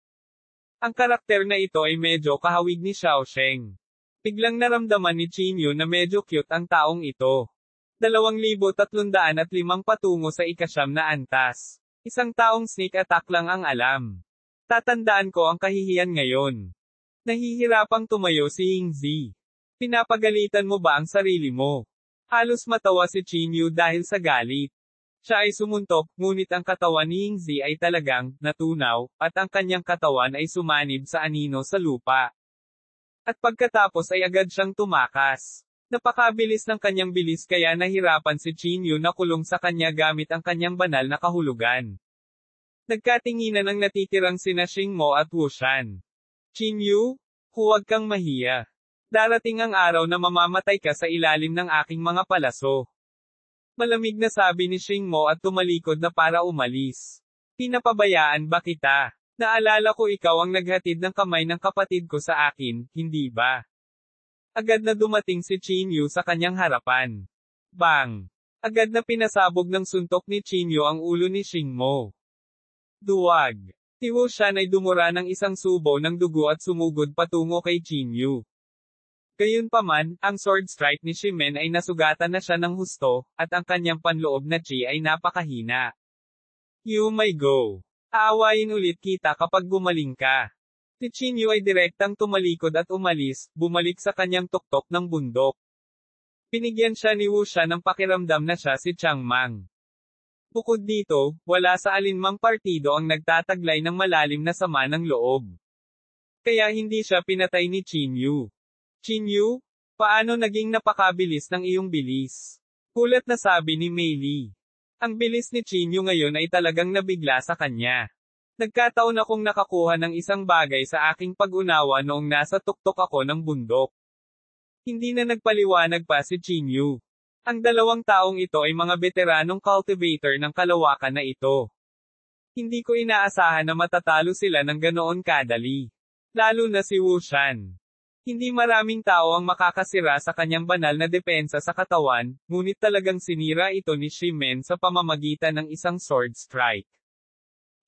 Ang karakter na ito ay medyo kahawig ni Xiaosheng. Biglang naramdaman ni Chinyu na medyo cute ang taong ito. 2,305 patungo sa ika-9 na antas. Isang taong sneak attack lang ang alam. Tatandaan ko ang kahihiyan ngayon. Nahihirapang tumayo si Yingzi. Pinapagalitan mo ba ang sarili mo? Halos matawa si Chinyu dahil sa galit. Siya ay sumuntok, ngunit ang katawan ni Yingzi ay talagang natunaw, at ang kanyang katawan ay sumanib sa anino sa lupa. At pagkatapos ay agad siyang tumakas. Napakabilis ng kanyang bilis kaya nahirapan si Chinyu na kulong sa kanya gamit ang kanyang banal na kahulugan. Nagkatinginan ang natitirang sina Shingmo at Wushan. Chinyu, huwag kang mahiya. Darating ang araw na mamamatay ka sa ilalim ng aking mga palaso. Malamig na sabi ni Shingmo at tumalikod na para umalis. Pinapabayaan ba kita? Naalala ko ikaw ang naghatid ng kamay ng kapatid ko sa akin, hindi ba? Agad na dumating si Chinyu sa kanyang harapan. Bang! Agad na pinasabog ng suntok ni Chinyu ang ulo ni Shingmo. Duwag! Si Wushan ay dumura ng isang subo ng dugo at sumugod patungo kay Chinyu. Gayunpaman, ang sword strike ni Shimen ay nasugatan na siya ng husto, at ang kanyang panloob na chi ay napakahina. You may go. Aawayin ulit kita kapag gumaling ka. Si Chinyu ay direktang tumalikod at umalis, bumalik sa kanyang tuktok ng bundok. Pinigyan siya ni Wushan ng pakiramdam na siya si Changmang. Bukod dito, wala sa alinmang partido ang nagtataglay ng malalim na sama ng loob. Kaya hindi siya pinatay ni Chinyu. Chinyu, paano naging napakabilis ng iyong bilis? Kulat na sabi ni Mei Li. Ang bilis ni Chinyu ngayon ay talagang nabigla sa kanya. Nagkataon akong nakakuha ng isang bagay sa aking pag-unawa noong nasa tuktok ako ng bundok. Hindi na nagpaliwanag pa si Chinyu. Ang dalawang taong ito ay mga veteranong cultivator ng kalawakan na ito. Hindi ko inaasahan na matatalo sila ng ganoon kadali. Lalo na si Wushan. Hindi maraming tao ang makakasira sa kanyang banal na depensa sa katawan, ngunit talagang sinira ito ni Shimen sa pamamagitan ng isang sword strike.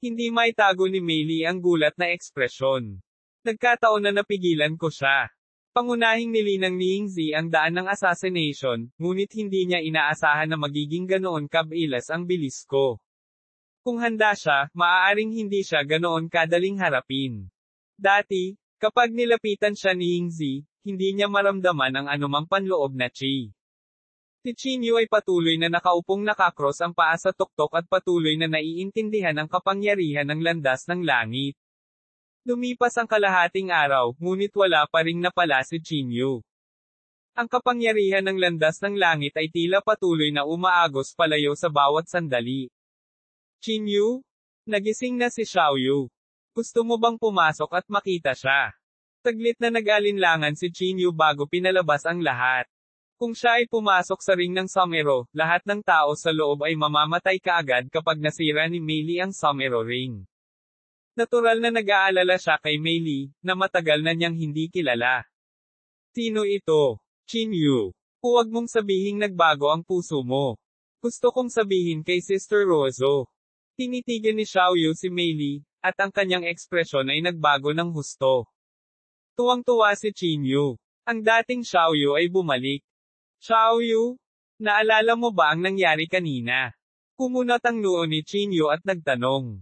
Hindi maitago ni Mei Li ang gulat na ekspresyon. Nagkataon na napigilan ko siya. Pangunahing nilinang ni Yingzi ang daan ng assassination, ngunit hindi niya inaasahan na magiging ganoon kabilis ang bilis ko. Kung handa siya, maaaring hindi siya ganoon kadaling harapin. Dati, kapag nilapitan siya ni Yingzi, hindi niya maramdaman ang anumang panloob na chi. Si Chinyu ay patuloy na nakaupong nakakross ang paa sa tuktok at patuloy na naiintindihan ang kapangyarihan ng landas ng langit. Lumipas ang kalahating araw, ngunit wala pa ring napala si Chinyu. Ang kapangyarihan ng landas ng langit ay tila patuloy na umaagos palayo sa bawat sandali. Chinyu? Nagising na si Xiaoyu. Gusto mo bang pumasok at makita siya? Saglit na nag-alinlangan si Chinyu bago pinalabas ang lahat. Kung siya ay pumasok sa ring ng Somero, lahat ng tao sa loob ay mamamatay kaagad kapag nasira ni Mei Li ang Somero ring. Natural na nag-aalala siya kay Mei Li, na matagal na niyang hindi kilala. Sino ito? Chinyu. Huwag mong sabihing nagbago ang puso mo. Gusto kong sabihin kay Sister Rozo. Tinitigan ni Xiaoyu si Mei Li, at ang kanyang ekspresyon ay nagbago ng husto. Tuwang-tuwa si Chinyu. Ang dating Xiaoyu ay bumalik. Xiaoyu? Naalala mo ba ang nangyari kanina? Kumunot ang noo ni Chinyu at nagtanong.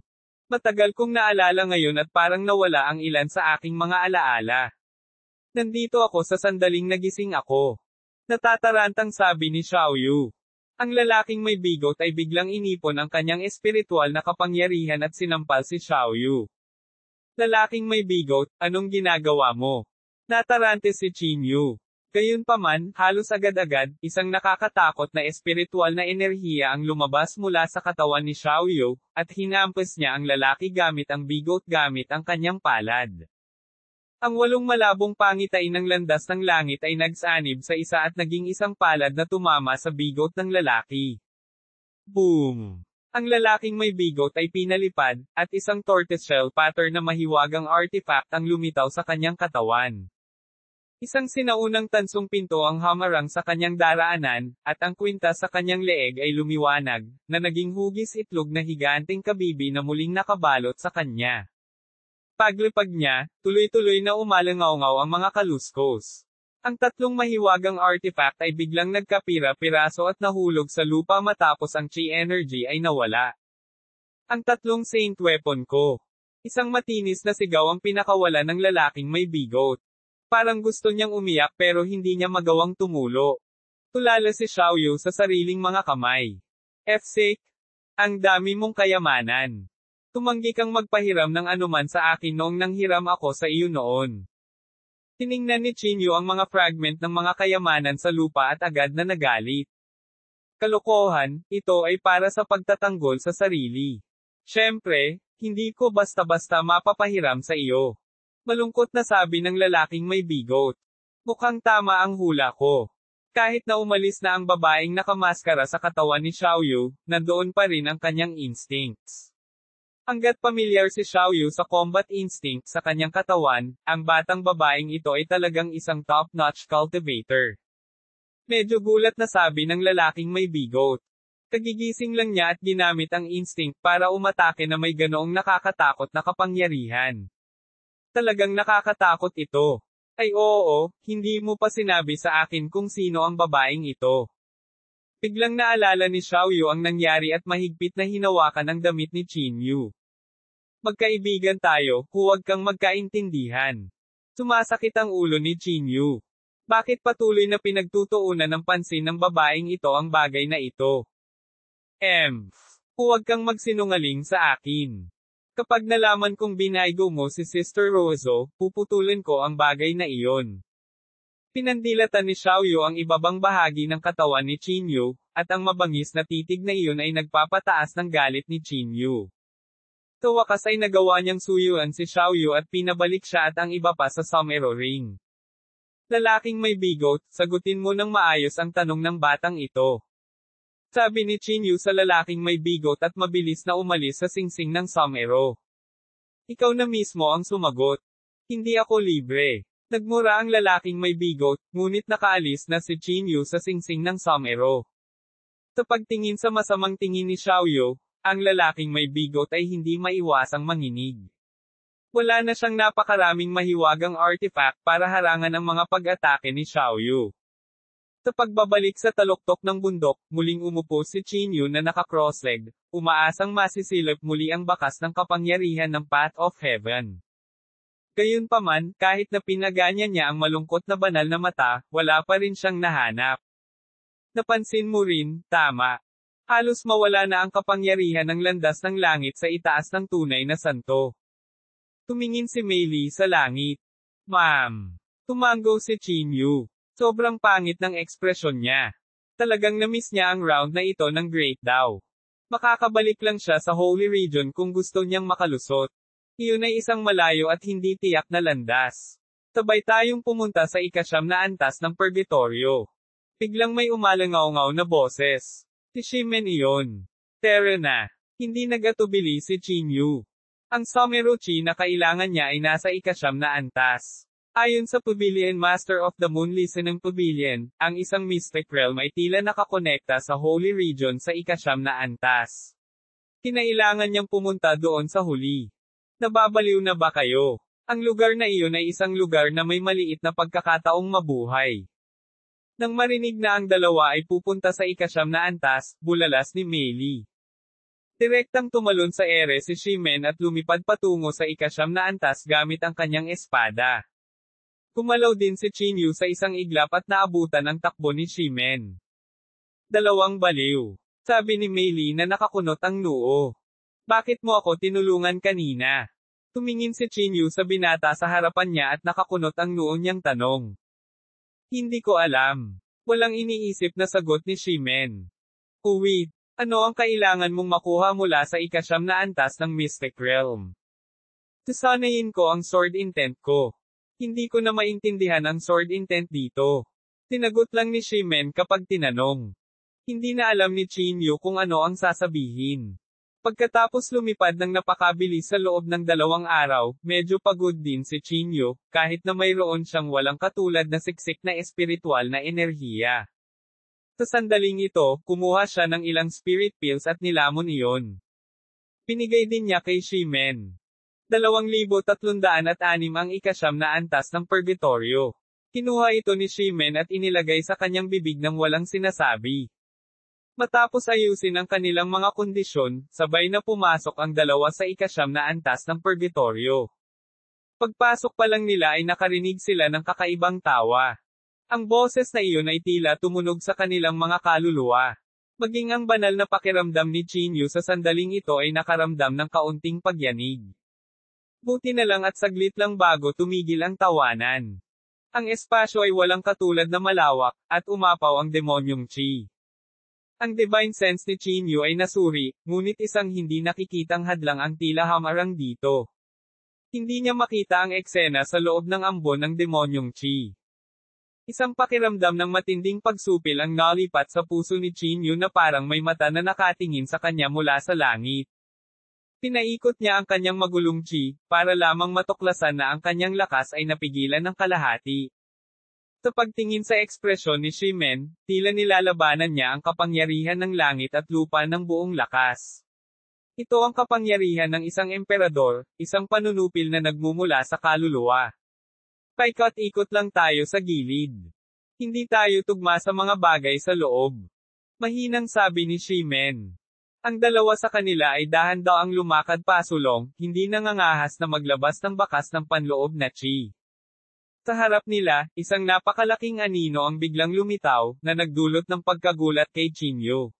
Matagal kong naalala ngayon at parang nawala ang ilan sa aking mga alaala. Nandito ako sa sandaling nagising ako. Natatarantang sabi ni Xiaoyu. Ang lalaking may bigot ay biglang inipon ang kanyang espiritual na kapangyarihan at sinampal si Xiaoyu. Lalaking may bigot, anong ginagawa mo? Natarante si Chinyu. Gayunpaman, halos agad-agad, isang nakakatakot na espiritual na enerhiya ang lumabas mula sa katawan ni Xiaoyu, at hinampas niya ang lalaki gamit ang bigot gamit ang kanyang palad. Ang 8 malabong pangitain ng landas ng langit ay nagsanib sa isa at naging isang palad na tumama sa bigot ng lalaki. Boom! Ang lalaking may bigot ay pinalipad, at isang tortoiseshell pattern na mahiwagang artifact ang lumitaw sa kanyang katawan. Isang sinaunang tansong pinto ang hamarang sa kanyang daraanan, at ang kwintas sa kanyang leeg ay lumiwanag, na naging hugis itlog na higanting kabibi na muling nakabalot sa kanya. Paglipag niya, tuloy-tuloy na umalangaw-ngaw ang mga kaluskos. Ang 3 mahiwagang artifact ay biglang nagkapira-piraso at nahulog sa lupa matapos ang chi energy ay nawala. Ang 3 saint weapon ko. Isang matinis na sigaw ang pinakawala ng lalaking may bigot. Parang gusto niyang umiyak pero hindi niya magawang tumulo. Tulala si Xiaoyu sa sariling mga kamay. F-sake, ang dami mong kayamanan. Tumanggi kang magpahiram ng anuman sa akin noong nanghiram ako sa iyo noon. Tiningnan ni Chinyu ang mga fragment ng mga kayamanan sa lupa at agad na nagalit. Kalokohan, ito ay para sa pagtatanggol sa sarili. Siyempre, hindi ko basta-basta mapapahiram sa iyo. Malungkot na sabi ng lalaking may bigot. Mukhang tama ang hula ko. Kahit na umalis na ang babaeng nakamaskara sa katawan ni Xiaoyu, nandoon pa rin ang kanyang instincts. Hangga't pamilyar si Xiaoyu sa combat instinct sa kanyang katawan, ang batang babaeng ito ay talagang isang top-notch cultivator. Medyo gulat na sabi ng lalaking may bigot. Kagigising lang niya at ginamit ang instinct para umatake na may ganoong nakakatakot na kapangyarihan. Talagang nakakatakot ito. Ay oo, hindi mo pa sinabi sa akin kung sino ang babaeng ito. Biglang naalala ni Xiaoyu ang nangyari at mahigpit na hinawakan ang damit ni Qinyu. Magkaibigan tayo, huwag kang magkaintindihan. Sumasakit ang ulo ni Qinyu. Bakit patuloy na pinagtutuunan ng pansin ng babaeng ito ang bagay na ito? Huwag kang magsinungaling sa akin. Kapag nalaman kong binaygo mo si Sister Rozo, puputulin ko ang bagay na iyon. Pinandilatan ni Xiaoyu ang ibabang bahagi ng katawan ni Qinyu, at ang mabangis na titig na iyon ay nagpapataas ng galit ni Qinyu. Sa wakas ay nagawa niyang suyuan si Xiaoyu at pinabalik siya at ang iba pa sa somero ring. Lalaking may bigot, sagutin mo ng maayos ang tanong ng batang ito. Sabi ni Qinyu sa lalaking may bigot at mabilis na umalis sa singsing ng somero. Ikaw na mismo ang sumagot. Hindi ako libre. Nagmura ang lalaking may bigot, ngunit nakaalis na si Qinyu sa singsing ng somero. Sa pagtingin sa masamang tingin ni Xiaoyu, ang lalaking may bigot ay hindi maiwasang manginig. Wala na siyang napakaraming mahiwagang artifact para harangan ang mga pag-atake ni Xiaoyu. Sa pagbabalik sa taluktok ng bundok, muling umupo si Qinyu na naka-cross-legged, umaasang masisilip muli ang bakas ng kapangyarihan ng Path of Heaven. Gayunpaman, kahit na pinaganyan niya ang malungkot na banal na mata, wala pa rin siyang nahanap. Napansin mo rin, tama. Halos mawala na ang kapangyarihan ng landas ng langit sa itaas ng tunay na santo. Tumingin si Mei Li sa langit. Ma'am. Tumango si Qinyu. Sobrang pangit ng ekspresyon niya. Talagang na-miss niya ang round na ito ng Great daw. Makakabalik lang siya sa Holy Region kung gusto niyang makalusot. Iyon ay isang malayo at hindi tiyak na landas. Sabay tayong pumunta sa ikasyam na antas ng Purgatorio. Biglang may umalangaw-ngaw na boses. Si Shimen iyon. Tara na. Hindi nagatubili si Qinyu. Ang Someruchi na kailangan niya ay nasa ikasyam na antas. Ayon sa Pavilion Master of the Moon Listening Pavilion, ang isang mystic realm ay tila nakakonekta sa Holy Region sa ikasyam na antas. Kinailangan niyang pumunta doon sa huli. Nababaliw na ba kayo? Ang lugar na iyon ay isang lugar na may maliit na pagkakataong mabuhay. Nang marinig na ang dalawa ay pupunta sa ikasyam na antas, bulalas ni Mei Li. Direktang tumalon sa ere si Shimen at lumipad patungo sa ikasyam na antas gamit ang kanyang espada. Kumalaw din si Qinyu sa isang iglap at naabutan ang takbo ni Shimen. Dalawang baliw. Sabi ni Mei Li na nakakunot ang noo. Bakit mo ako tinulungan kanina? Tumingin si Qinyu sa binata sa harapan niya at nakakunot ang noo niyang tanong. Hindi ko alam. Walang iniisip na sagot ni Shimen. Wait, ano ang kailangan mong makuha mula sa ikasyam na antas ng Mystic Realm? Sasanayin ko ang sword intent ko. Hindi ko na maintindihan ang sword intent dito. Tinagot lang ni Shimen kapag tinanong. Hindi na alam ni Qinyu kung ano ang sasabihin. Pagkatapos lumipad ng napakabilis sa loob ng 2 araw, medyo pagod din si Qinyu, kahit na mayroon siyang walang katulad na siksik na espiritual na enerhiya. Sa sandaling ito, kumuha siya ng ilang spirit pills at nilamon iyon. Pinigay din niya kay Shimen. 2,306 ang ikasyam na antas ng Purgatorio. Kinuha ito ni Shimen at inilagay sa kanyang bibig nang walang sinasabi. Matapos ayusin ang kanilang mga kondisyon, sabay na pumasok ang dalawa sa ikasyam na antas ng Purgatorio. Pagpasok pa lang nila ay nakarinig sila ng kakaibang tawa. Ang boses na iyon ay tila tumunog sa kanilang mga kaluluwa. Maging ang banal na pakiramdam ni Qinyu sa sandaling ito ay nakaramdam ng kaunting pagyanig. Buti na lang at saglit lang bago tumigil ang tawanan. Ang espasyo ay walang katulad na malawak, at umapaw ang demonyong Qi. Ang divine sense ni Qinyu ay nasuri, ngunit isang hindi nakikitang hadlang ang tila hamarang dito. Hindi niya makita ang eksena sa loob ng ambon ng demonyong Qi. Isang pakiramdam ng matinding pagsupil ang nalipat sa puso ni Chinyu na parang may mata na nakatingin sa kanya mula sa langit. Pinaikot niya ang kanyang magulong chi, para lamang matuklasan na ang kanyang lakas ay napigilan ng kalahati. Sa pagtingin sa ekspresyon ni Shimen, tila nilalabanan niya ang kapangyarihan ng langit at lupa ng buong lakas. Ito ang kapangyarihan ng isang emperador, isang panunupil na nagmumula sa kaluluwa. Paikot-ikot lang tayo sa gilid. Hindi tayo tugma sa mga bagay sa loob. Mahinang sabi ni Shimen. Ang dalawa sa kanila ay dahan-daang lumakad pasulong, hindi nangangahas na maglabas ng bakas ng panloob na chi. Sa harap nila, isang napakalaking anino ang biglang lumitaw, na nagdulot ng pagkagulat kay Chinyu.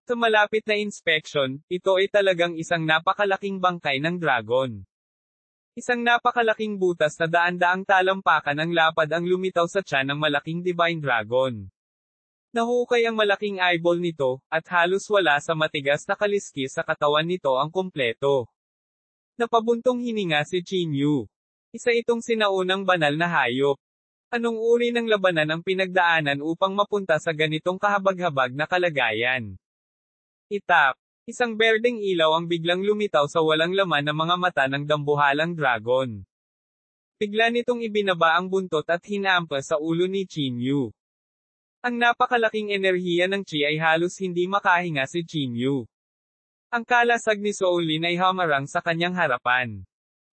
Sa malapit na inspection, ito ay talagang isang napakalaking bangkay ng dragon. Isang napakalaking butas na daan-daang talampakan ang lapad ang lumitaw sa tiyan ng malaking divine dragon. Nahukay ang malaking eyeball nito, at halos wala sa matigas na kaliskis sa katawan nito ang kompleto. Napabuntong hininga si Chinyu. Isa itong sinaunang banal na hayop. Anong uri ng labanan ang pinagdaanan upang mapunta sa ganitong kahabag-habag na kalagayan? Itap. Isang berdeng ilaw ang biglang lumitaw sa walang laman na mga mata ng dambuhalang dragon. Bigla nitong ibinaba ang buntot at hinampas sa ulo ni Chinyu. Ang napakalaking enerhiya ng chi ay halos hindi makahinga si Chinyu. Ang kalasag ni Soulin ay hamarang sa kanyang harapan.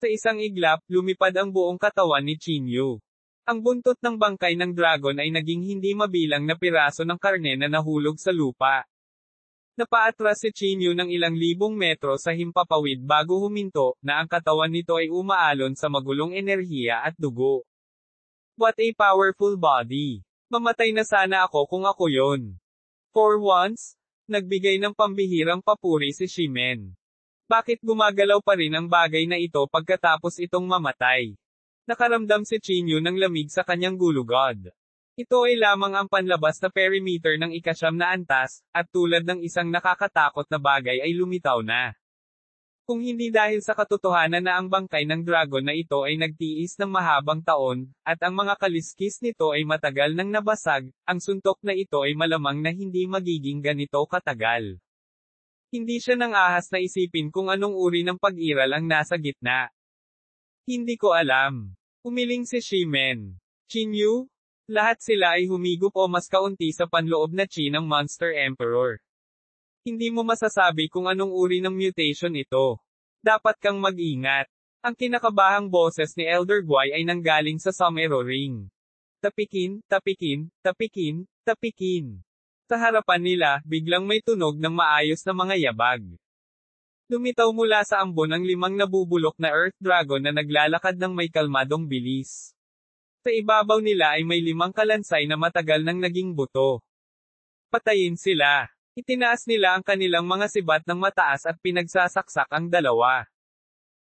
Sa isang iglap, lumipad ang buong katawan ni Chinyu. Ang buntot ng bangkay ng dragon ay naging hindi mabilang na piraso ng karne na nahulog sa lupa. Napaatras si Chinyu ng ilang libong metro sa himpapawid bago huminto, na ang katawan nito ay umaalon sa magulong enerhiya at dugo. What a powerful body! Mamatay na sana ako kung ako yon. For once, nagbigay ng pambihirang papuri si Shimen. Bakit gumagalaw pa rin ang bagay na ito pagkatapos itong mamatay? Nakaramdam si Chinyu ng lamig sa kanyang gulugod. Ito ay lamang ang panlabas na perimeter ng ikasyam na antas, at tulad ng isang nakakatakot na bagay ay lumitaw na. Kung hindi dahil sa katotohanan na ang bangkay ng dragon na ito ay nagtiis ng mahabang taon, at ang mga kaliskis nito ay matagal nang nabasag, ang suntok na ito ay malamang na hindi magiging ganito katagal. Hindi siya nang ahas na isipin kung anong uri ng pag-iral ang nasa gitna. Hindi ko alam. Umiling si Shimen. Chinyu? Lahat sila ay humigop o mas kaunti sa panloob na chi ng Monster Emperor. Hindi mo masasabi kung anong uri ng mutation ito. Dapat kang mag-ingat. Ang kinakabahang boses ni Elder Guai ay nanggaling sa somero ring. Tapikin, tapikin, tapikin, tapikin. Sa harapan nila, biglang may tunog ng maayos na mga yabag. Lumitaw mula sa ambon ang 5 nabubulok na Earth Dragon na naglalakad ng may kalmadong bilis. Sa ibabaw nila ay may 5 kalansay na matagal nang naging buto. Patayin sila. Itinaas nila ang kanilang mga sibat ng mataas at pinagsasaksak ang dalawa.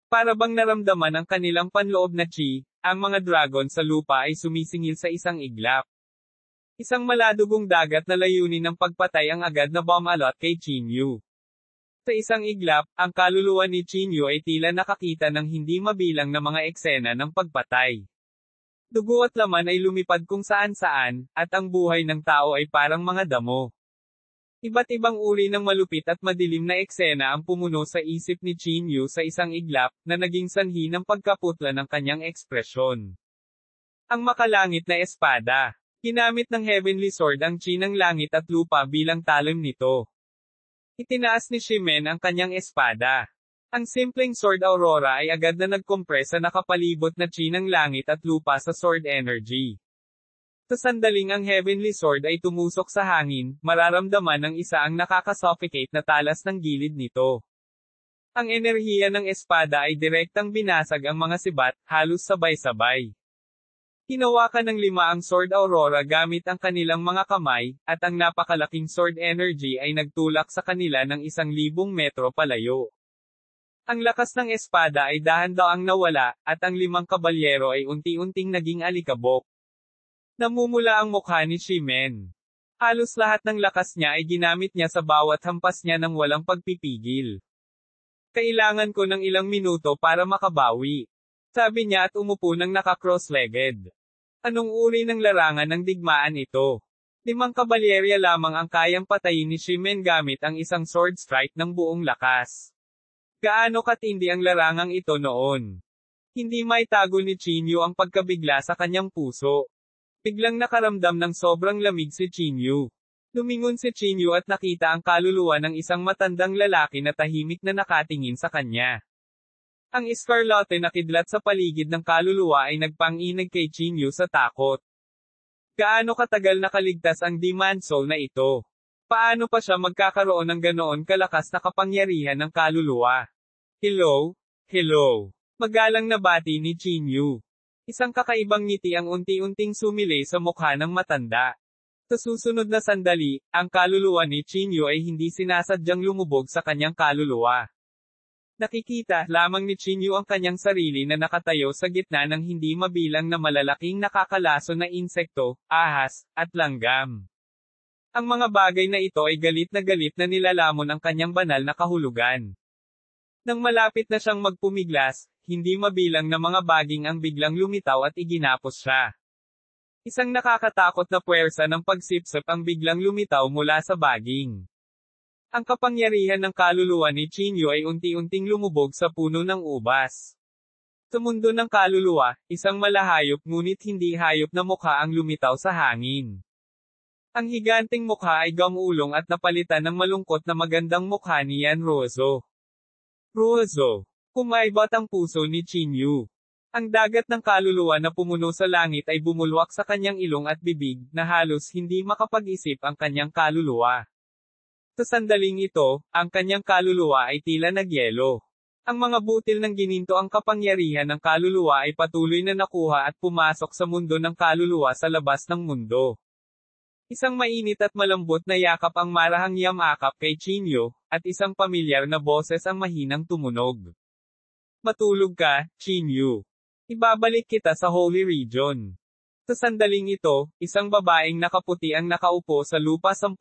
Para bang naramdaman ang kanilang panloob na chi, ang mga dragon sa lupa ay sumisingil sa isang iglap. Isang maladugong dagat na layunin ng pagpatay ang agad na bomb alot kay Chinyu. Sa isang iglap, ang kaluluwa ni Chinyu ay tila nakakita ng hindi mabilang na mga eksena ng pagpatay. Dugo at laman ay lumipad kung saan-saan, at ang buhay ng tao ay parang mga damo. Iba't ibang uri ng malupit at madilim na eksena ang pumuno sa isip ni Chinyu sa isang iglap, na naging sanhi ng pagkaputla ng kanyang ekspresyon. Ang makalangit na espada. Ginamit ng Heavenly Sword ang chi ng langit at lupa bilang talim nito. Itinaas ni Shimen ang kanyang espada. Ang simpleng Sword Aurora ay agad na nagkompress sa nakapalibot na chi ng langit at lupa sa Sword Energy. Sa sandaling ang Heavenly Sword ay tumusok sa hangin, mararamdaman ng isa ang nakakasuffocate na talas ng gilid nito. Ang enerhiya ng espada ay direktang binasag ang mga sibat, halos sabay-sabay. Hinawakan ng 5 ang Sword Aurora gamit ang kanilang mga kamay, at ang napakalaking Sword Energy ay nagtulak sa kanila ng 1,000 metro palayo. Ang lakas ng espada ay dahan-daang nawala, at ang 5 kabalyero ay unti-unting naging alikabok. Namumula ang mukha ni Shimen. Halos lahat ng lakas niya ay ginamit niya sa bawat hampas niya ng walang pagpipigil. Kailangan ko ng ilang minuto para makabawi. Sabi niya at umupo ng naka-cross-legged. Anong uri ng larangan ng digmaan ito? 5 kabalyerya lamang ang kayang patayin ni Shimen gamit ang isang sword strike ng buong lakas. Gaano katindi ang larangang ito noon? Hindi maitago ni Chinyu ang pagkabigla sa kanyang puso. Biglang nakaramdam ng sobrang lamig si Chinyu. Lumingon si Chinyu at nakita ang kaluluwa ng isang matandang lalaki na tahimik na nakatingin sa kanya. Ang iskarlote na kidlat sa paligid ng kaluluwa ay nagpanginig kay Chinyu sa takot. Gaano katagal nakaligtas ang Demon Soul na ito? Paano pa siya magkakaroon ng ganoon kalakas na kapangyarihan ng kaluluwa? Hello? Hello? Magalang na bati ni Chinyu. Isang kakaibang ngiti ang unti-unting sumilay sa mukha ng matanda. Sa susunod na sandali, ang kaluluwa ni Chinyu ay hindi sinasadyang lumubog sa kanyang kaluluwa. Nakikita lamang ni Chinyu ang kanyang sarili na nakatayo sa gitna ng hindi mabilang na malalaking nakakalaso na insekto, ahas, at langgam. Ang mga bagay na ito ay galit na nilalamon ang kanyang banal na kahulugan. Nang malapit na siyang magpumiglas, hindi mabilang na mga baging ang biglang lumitaw at iginapos siya. Isang nakakatakot na puwersa ng pagsipsip ang biglang lumitaw mula sa baging. Ang kapangyarihan ng kaluluwa ni Chinyu ay unti-unting lumubog sa puno ng ubas. Sa mundo ng kaluluwa, isang malahayop ngunit hindi hayop na mukha ang lumitaw sa hangin. Ang higanting mukha ay gamulong at napalitan ng malungkot na magandang mukha ni Yan Rozo. Rozo. Kumaibat ang puso ni Chinyu. Ang dagat ng kaluluwa na pumuno sa langit ay bumulwak sa kanyang ilong at bibig, na halos hindi makapag-isip ang kanyang kaluluwa. Sa sandaling ito, ang kanyang kaluluwa ay tila nagyelo. Ang mga butil ng gininto ang kapangyarihan ng kaluluwa ay patuloy na nakuha at pumasok sa mundo ng kaluluwa sa labas ng mundo. Isang mainit at malambot na yakap ang marahang yamakap kay Chinyu, at isang pamilyar na boses ang mahinang tumunog. Matulog ka, Chinyu. Ibabalik kita sa Holy Region. Sa sandaling ito, isang babaeng nakaputi ang nakaupo sa lupa 10,000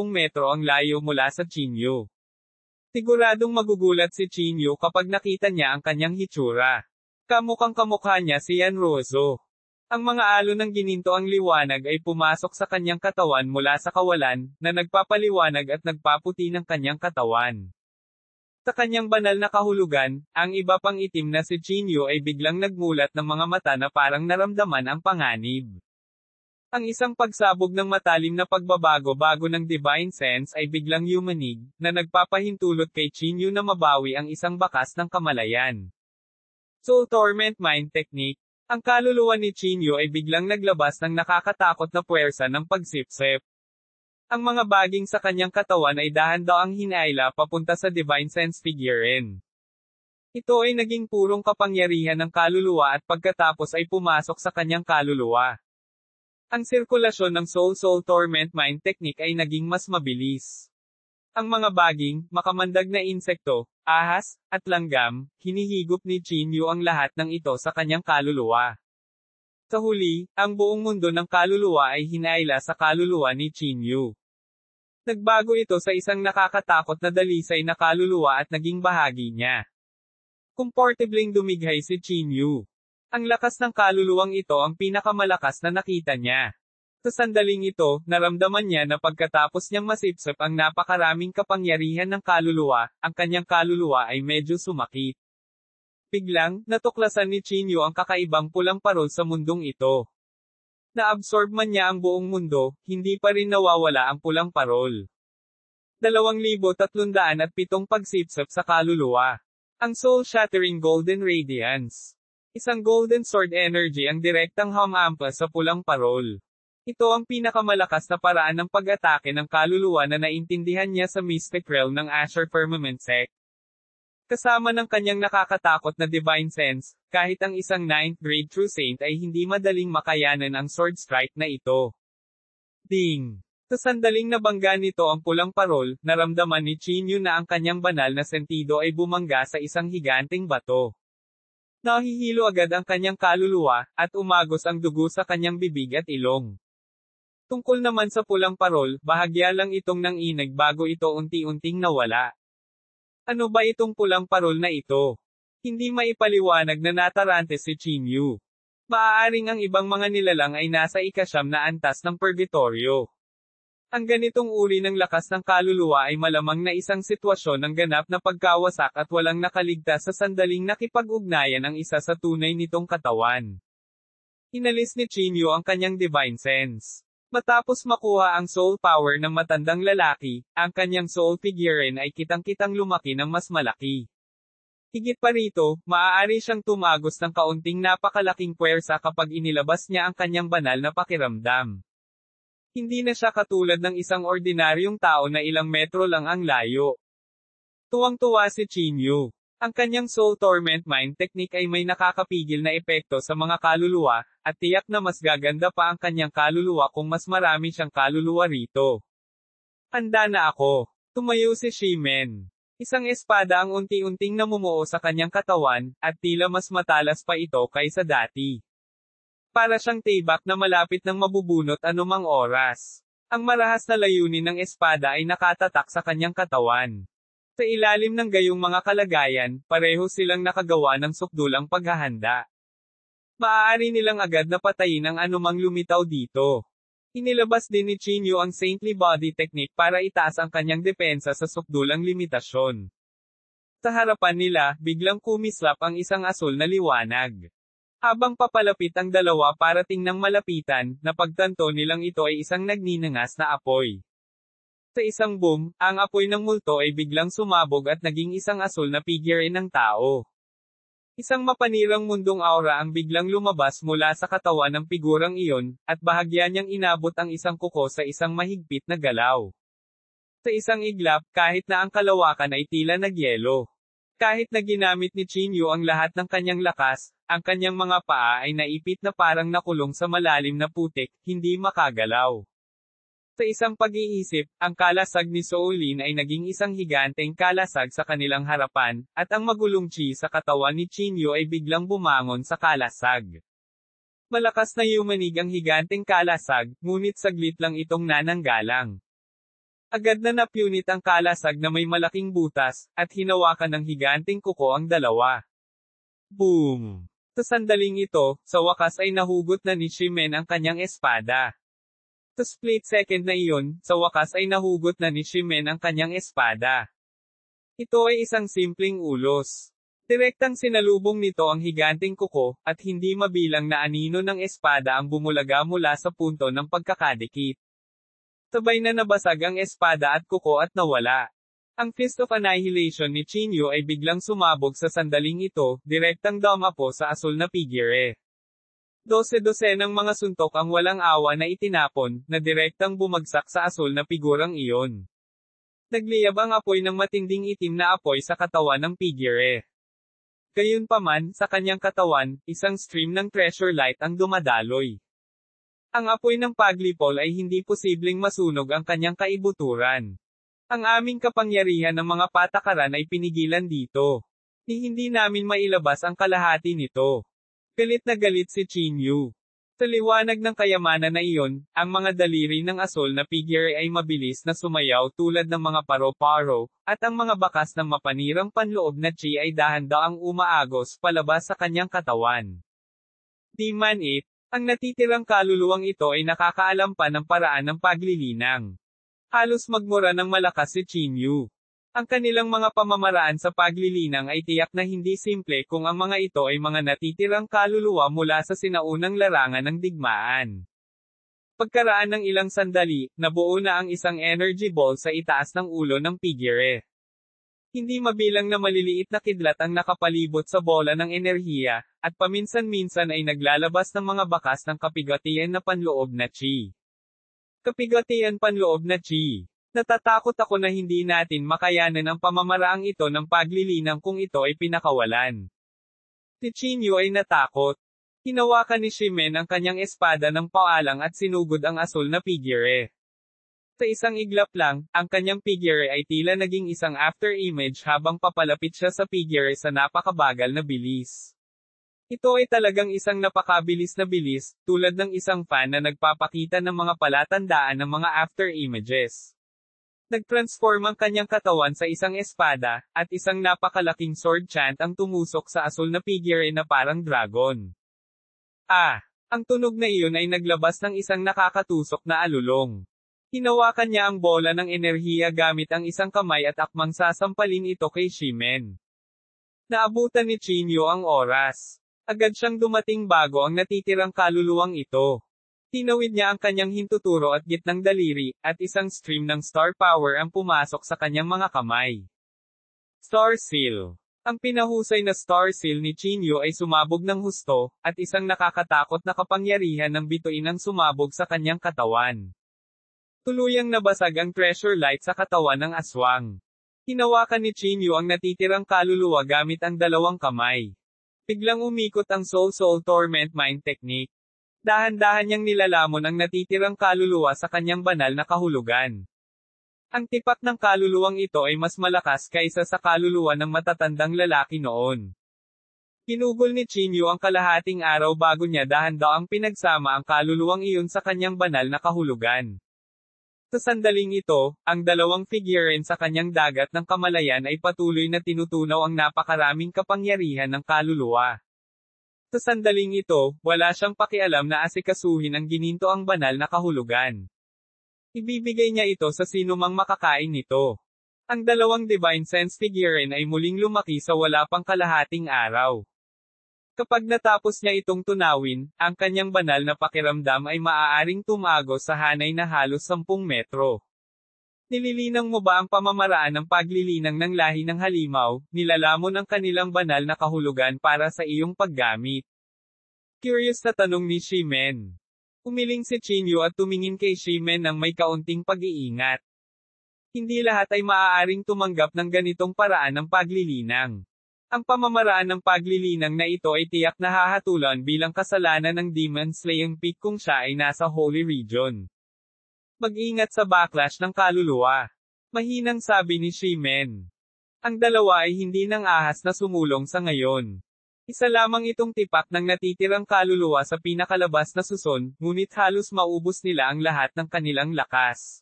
metro ang layo mula sa Chinyu. Siguradong magugulat si Chinyu kapag nakita niya ang kanyang hitsura. Kamukhang kamukha niya si Yan Rozo. Ang mga alon ng gininto ang liwanag ay pumasok sa kanyang katawan mula sa kawalan, na nagpapaliwanag at nagpaputi ng kanyang katawan. Sa kanyang banal na kahulugan, ang iba pang itim na si Chinyu ay biglang nagmulat ng mga mata na parang naramdaman ang panganib. Ang isang pagsabog ng matalim na pagbabago-bago ng divine sense ay biglang yumanig, na nagpapahintulot kay Chinyu na mabawi ang isang bakas ng kamalayan. Soul Torment Mind Technique. Ang kaluluwa ni Chinyu ay biglang naglabas ng nakakatakot na puwersa ng pagsipsip. Ang mga baging sa kanyang katawan ay dahan-daang hinaila papunta sa Divine Sense Figurein. Ito ay naging purong kapangyarihan ng kaluluwa at pagkatapos ay pumasok sa kanyang kaluluwa. Ang sirkulasyon ng Soul Torment Mind Technique ay naging mas mabilis. Ang mga baging, makamandag na insekto, ahas, at langgam, hinihigop ni Chinyu ang lahat ng ito sa kanyang kaluluwa. Sa huli, ang buong mundo ng kaluluwa ay hinaila sa kaluluwa ni Chinyu. Nagbago ito sa isang nakakatakot na dalisay na kaluluwa at naging bahagi niya. Komportableng dumighay si Chinyu. Ang lakas ng kaluluwang ito ang pinakamalakas na nakita niya. Sa sandaling ito, naramdaman niya na pagkatapos niyang masipsip ang napakaraming kapangyarihan ng kaluluwa, ang kanyang kaluluwa ay medyo sumakit. Biglang, natuklasan ni Chinyu ang kakaibang pulang parol sa mundong ito. Na-absorb man niya ang buong mundo, hindi pa rin nawawala ang pulang parol. 2,307 pagsipsip sa kaluluwa. Ang soul-shattering golden radiance. Isang golden sword energy ang direktang humampas sa pulang parol. Ito ang pinakamalakas na paraan ng pag-atake ng kaluluwa na naintindihan niya sa Mystic Realm ng Asher Firmament Sect. Kasama ng kanyang nakakatakot na divine sense, kahit ang isang 9th grade true saint ay hindi madaling makayanan ang sword strike na ito. Ding! Sa sandaling nabangga nito ang pulang parol, naramdaman ni Chinyu na ang kanyang banal na sentido ay bumangga sa isang higanting bato. Nahihilo agad ang kanyang kaluluwa, at umagos ang dugo sa kanyang bibig at ilong. Tungkol naman sa pulang parol, bahagya lang itong nanginig bago ito unti-unting nawala. Ano ba itong pulang parol na ito? Hindi maipaliwanag na natarante si Chinyu. Maaaring ang ibang mga nilalang ay nasa ikasyam na antas ng purgatorio. Ang ganitong uri ng lakas ng kaluluwa ay malamang na isang sitwasyon ng ganap na pagkawasak at walang nakaligtas sa sandaling nakipag-ugnayan ang isa sa tunay nitong katawan. Inalis ni Chinyu ang kanyang divine sense. Matapos makuha ang soul power ng matandang lalaki, ang kanyang soul figurine ay kitang-kitang lumaki ng mas malaki. Higit pa rito, maaari siyang tumagos ng kaunting napakalaking puwersa kapag inilabas niya ang kanyang banal na pakiramdam. Hindi na siya katulad ng isang ordinaryong tao na ilang metro lang ang layo. Tuwang-tuwa si Chinyu. Ang kanyang Soul Torment Mind Technique ay may nakakapigil na epekto sa mga kaluluwa, at tiyak na mas gaganda pa ang kanyang kaluluwa kung mas marami siyang kaluluwa rito. Handa na ako. Tumayo si Shimen. Isang espada ang unti-unting namumuo sa kanyang katawan, at tila mas matalas pa ito kaysa dati. Para siyang tibak na malapit ng mabubunot anumang oras. Ang marahas na layunin ng espada ay nakatatak sa kanyang katawan. Sa ilalim ng gayong mga kalagayan, pareho silang nakagawa ng sukdulang paghahanda. Maaari nilang agad na patayin ang anumang lumitaw dito. Inilabas din ni Chinyu ang Saintly Body Technique para itaas ang kanyang depensa sa sukdulang limitasyon. Sa harapan nila, biglang kumislap ang isang asul na liwanag. Habang papalapit ang dalawa para tingnang malapitan, napagtanto nilang ito ay isang nagninangas na apoy. Sa isang boom, ang apoy ng multo ay biglang sumabog at naging isang asul na figure ng tao. Isang mapanirang mundong aura ang biglang lumabas mula sa katawan ng figurang iyon, at bahagya niyang inabot ang isang kuko sa isang mahigpit na galaw. Sa isang iglap, kahit na ang kalawakan ay tila nagyelo. Kahit na ginamit ni Chinyu ang lahat ng kanyang lakas, ang kanyang mga paa ay naipit na parang nakulong sa malalim na putik, hindi makagalaw. Sa isang pag-iisip, ang kalasag ni Soulin ay naging isang higanteng kalasag sa kanilang harapan, at ang magulong chi sa katawan ni Chinyu ay biglang bumangon sa kalasag. Malakas na yumanig ang higanteng kalasag, ngunit saglit lang itong nananggalang. Agad na napunit ang kalasag na may malaking butas, at hinawakan ng higanteng kuko ang dalawa. Boom! Sa sandaling ito, sa wakas ay nahugot na ni Shimen ang kanyang espada. Sa split second na iyon, sa wakas ay nahugot na ni Shimen ang kanyang espada. Ito ay isang simpleng ulos. Direktang sinalubong nito ang higanteng kuko, at hindi mabilang na anino ng espada ang bumulaga mula sa punto ng pagkakadikit. Sabay na nabasag ang espada at kuko at nawala. Ang Fist of Annihilation ni Chinyu ay biglang sumabog sa sandaling ito, direktang dumapo sa asul na figure. 12 ng mga suntok ang walang awa na itinapon, na direktang bumagsak sa asul na figurang iyon. Nagliyab ang apoy ng matinding itim na apoy sa katawan ng figure. Gayunpaman, sa kanyang katawan, isang stream ng treasure light ang dumadaloy. Ang apoy ng paglipol ay hindi posibleng masunog ang kanyang kaibuturan. Ang aming kapangyarihan ng mga patakaran ay pinigilan dito. Hindi namin mailabas ang kalahati nito. Galit na galit si Chinyu. Sa liwanag ng kayamanan na iyon, ang mga daliri ng asul na figure ay mabilis na sumayaw tulad ng mga paro-paro, at ang mga bakas ng mapanirang panloob na chi ay dahan-daang umaagos palabas sa kanyang katawan. Di man it, ang natitirang kaluluwang ito ay nakakaalam pa ng paraan ng paglilinang. Halos magmura ng malakas si Chinyu. Ang kanilang mga pamamaraan sa paglilinang ay tiyak na hindi simple kung ang mga ito ay mga natitirang kaluluwa mula sa sinaunang larangan ng digmaan. Pagkaraan ng ilang sandali, nabuo na ang isang energy ball sa itaas ng ulo ng figure. Hindi mabilang na maliliit na kidlat ang nakapalibot sa bola ng enerhiya, at paminsan-minsan ay naglalabas ng mga bakas ng kapigatian na panloob na chi. Kapigatian panloob na chi. Natatakot ako na hindi natin makayanan ang pamamaraang ito ng paglilinang kung ito ay pinakawalan. Si Chinyu ay natakot. Hinawakan ni Shimen ang kanyang espada ng paalang at sinugod ang asul na figure. Sa isang iglap lang, ang kanyang figure ay tila naging isang after-image habang papalapit siya sa figure sa napakabagal na bilis. Ito ay talagang isang napakabilis na bilis, tulad ng isang fan na nagpapakita ng mga palatandaan ng mga after-images. Nagtransform ang kanyang katawan sa isang espada, at isang napakalaking sword chant ang tumusok sa asul na figure na parang dragon. Ang tunog na iyon ay naglabas ng isang nakakatusok na alulong. Hinawakan niya ang bola ng enerhiya gamit ang isang kamay at akmang sasampalin ito kay Shimen. Naabutan ni Chinyo ang oras. Agad siyang dumating bago ang natitirang kaluluwang ito. Tinawid niya ang kanyang hintuturo at gitnang daliri, at isang stream ng star power ang pumasok sa kanyang mga kamay. Star Seal. Ang pinahusay na Star Seal ni Chinyo ay sumabog ng husto, at isang nakakatakot na kapangyarihan ng bituin ang sumabog sa kanyang katawan. Tuluyang nabasag ang treasure light sa katawan ng aswang. Hinawakan ni Chinyo ang natitirang kaluluwa gamit ang dalawang kamay. Biglang umikot ang Soul Torment Mind Technique. Dahan-dahan niyang nilalamon ang natitirang kaluluwa sa kanyang banal na kahulugan. Ang tipak ng kaluluwang ito ay mas malakas kaysa sa kaluluwa ng matatandang lalaki noon. Pinugol ni Chinyo ang kalahating araw bago niya dahan-daang pinagsama ang kaluluwang iyon sa kanyang banal na kahulugan. Sa sandaling ito, ang dalawang figurein sa kanyang dagat ng kamalayan ay patuloy na tinutunaw ang napakaraming kapangyarihan ng kaluluwa. Sa sandaling ito, wala siyang pakialam na asikasuhin ang gininto ang banal na kahulugan. Ibibigay niya ito sa sinumang makakain nito. Ang dalawang Divine Sense figurein ay muling lumaki sa wala pang kalahating araw. Kapag natapos niya itong tunawin, ang kanyang banal na pakiramdam ay maaaring tumago sa hanay na halos 10 metro. Nililinang mo ba ang pamamaraan ng paglilinang ng lahi ng halimaw, nilalamon ang kanilang banal na kahulugan para sa iyong paggamit? Curious na tanong ni Shimen. Umiling si Chinyo at tumingin kay Shimen ng may kaunting pag-iingat. Hindi lahat ay maaaring tumanggap ng ganitong paraan ng paglilinang. Ang pamamaraan ng paglilinang na ito ay tiyak na hahatulan bilang kasalanan ng Demon Slaying Peak kung siya ay nasa Holy Region. Mag-ingat sa backlash ng kaluluwa. Mahinang sabi ni Shimen. Ang dalawa ay hindi nang ahas na sumulong sa ngayon. Isa lamang itong tipak ng natitirang kaluluwa sa pinakalabas na suson, ngunit halos maubos nila ang lahat ng kanilang lakas.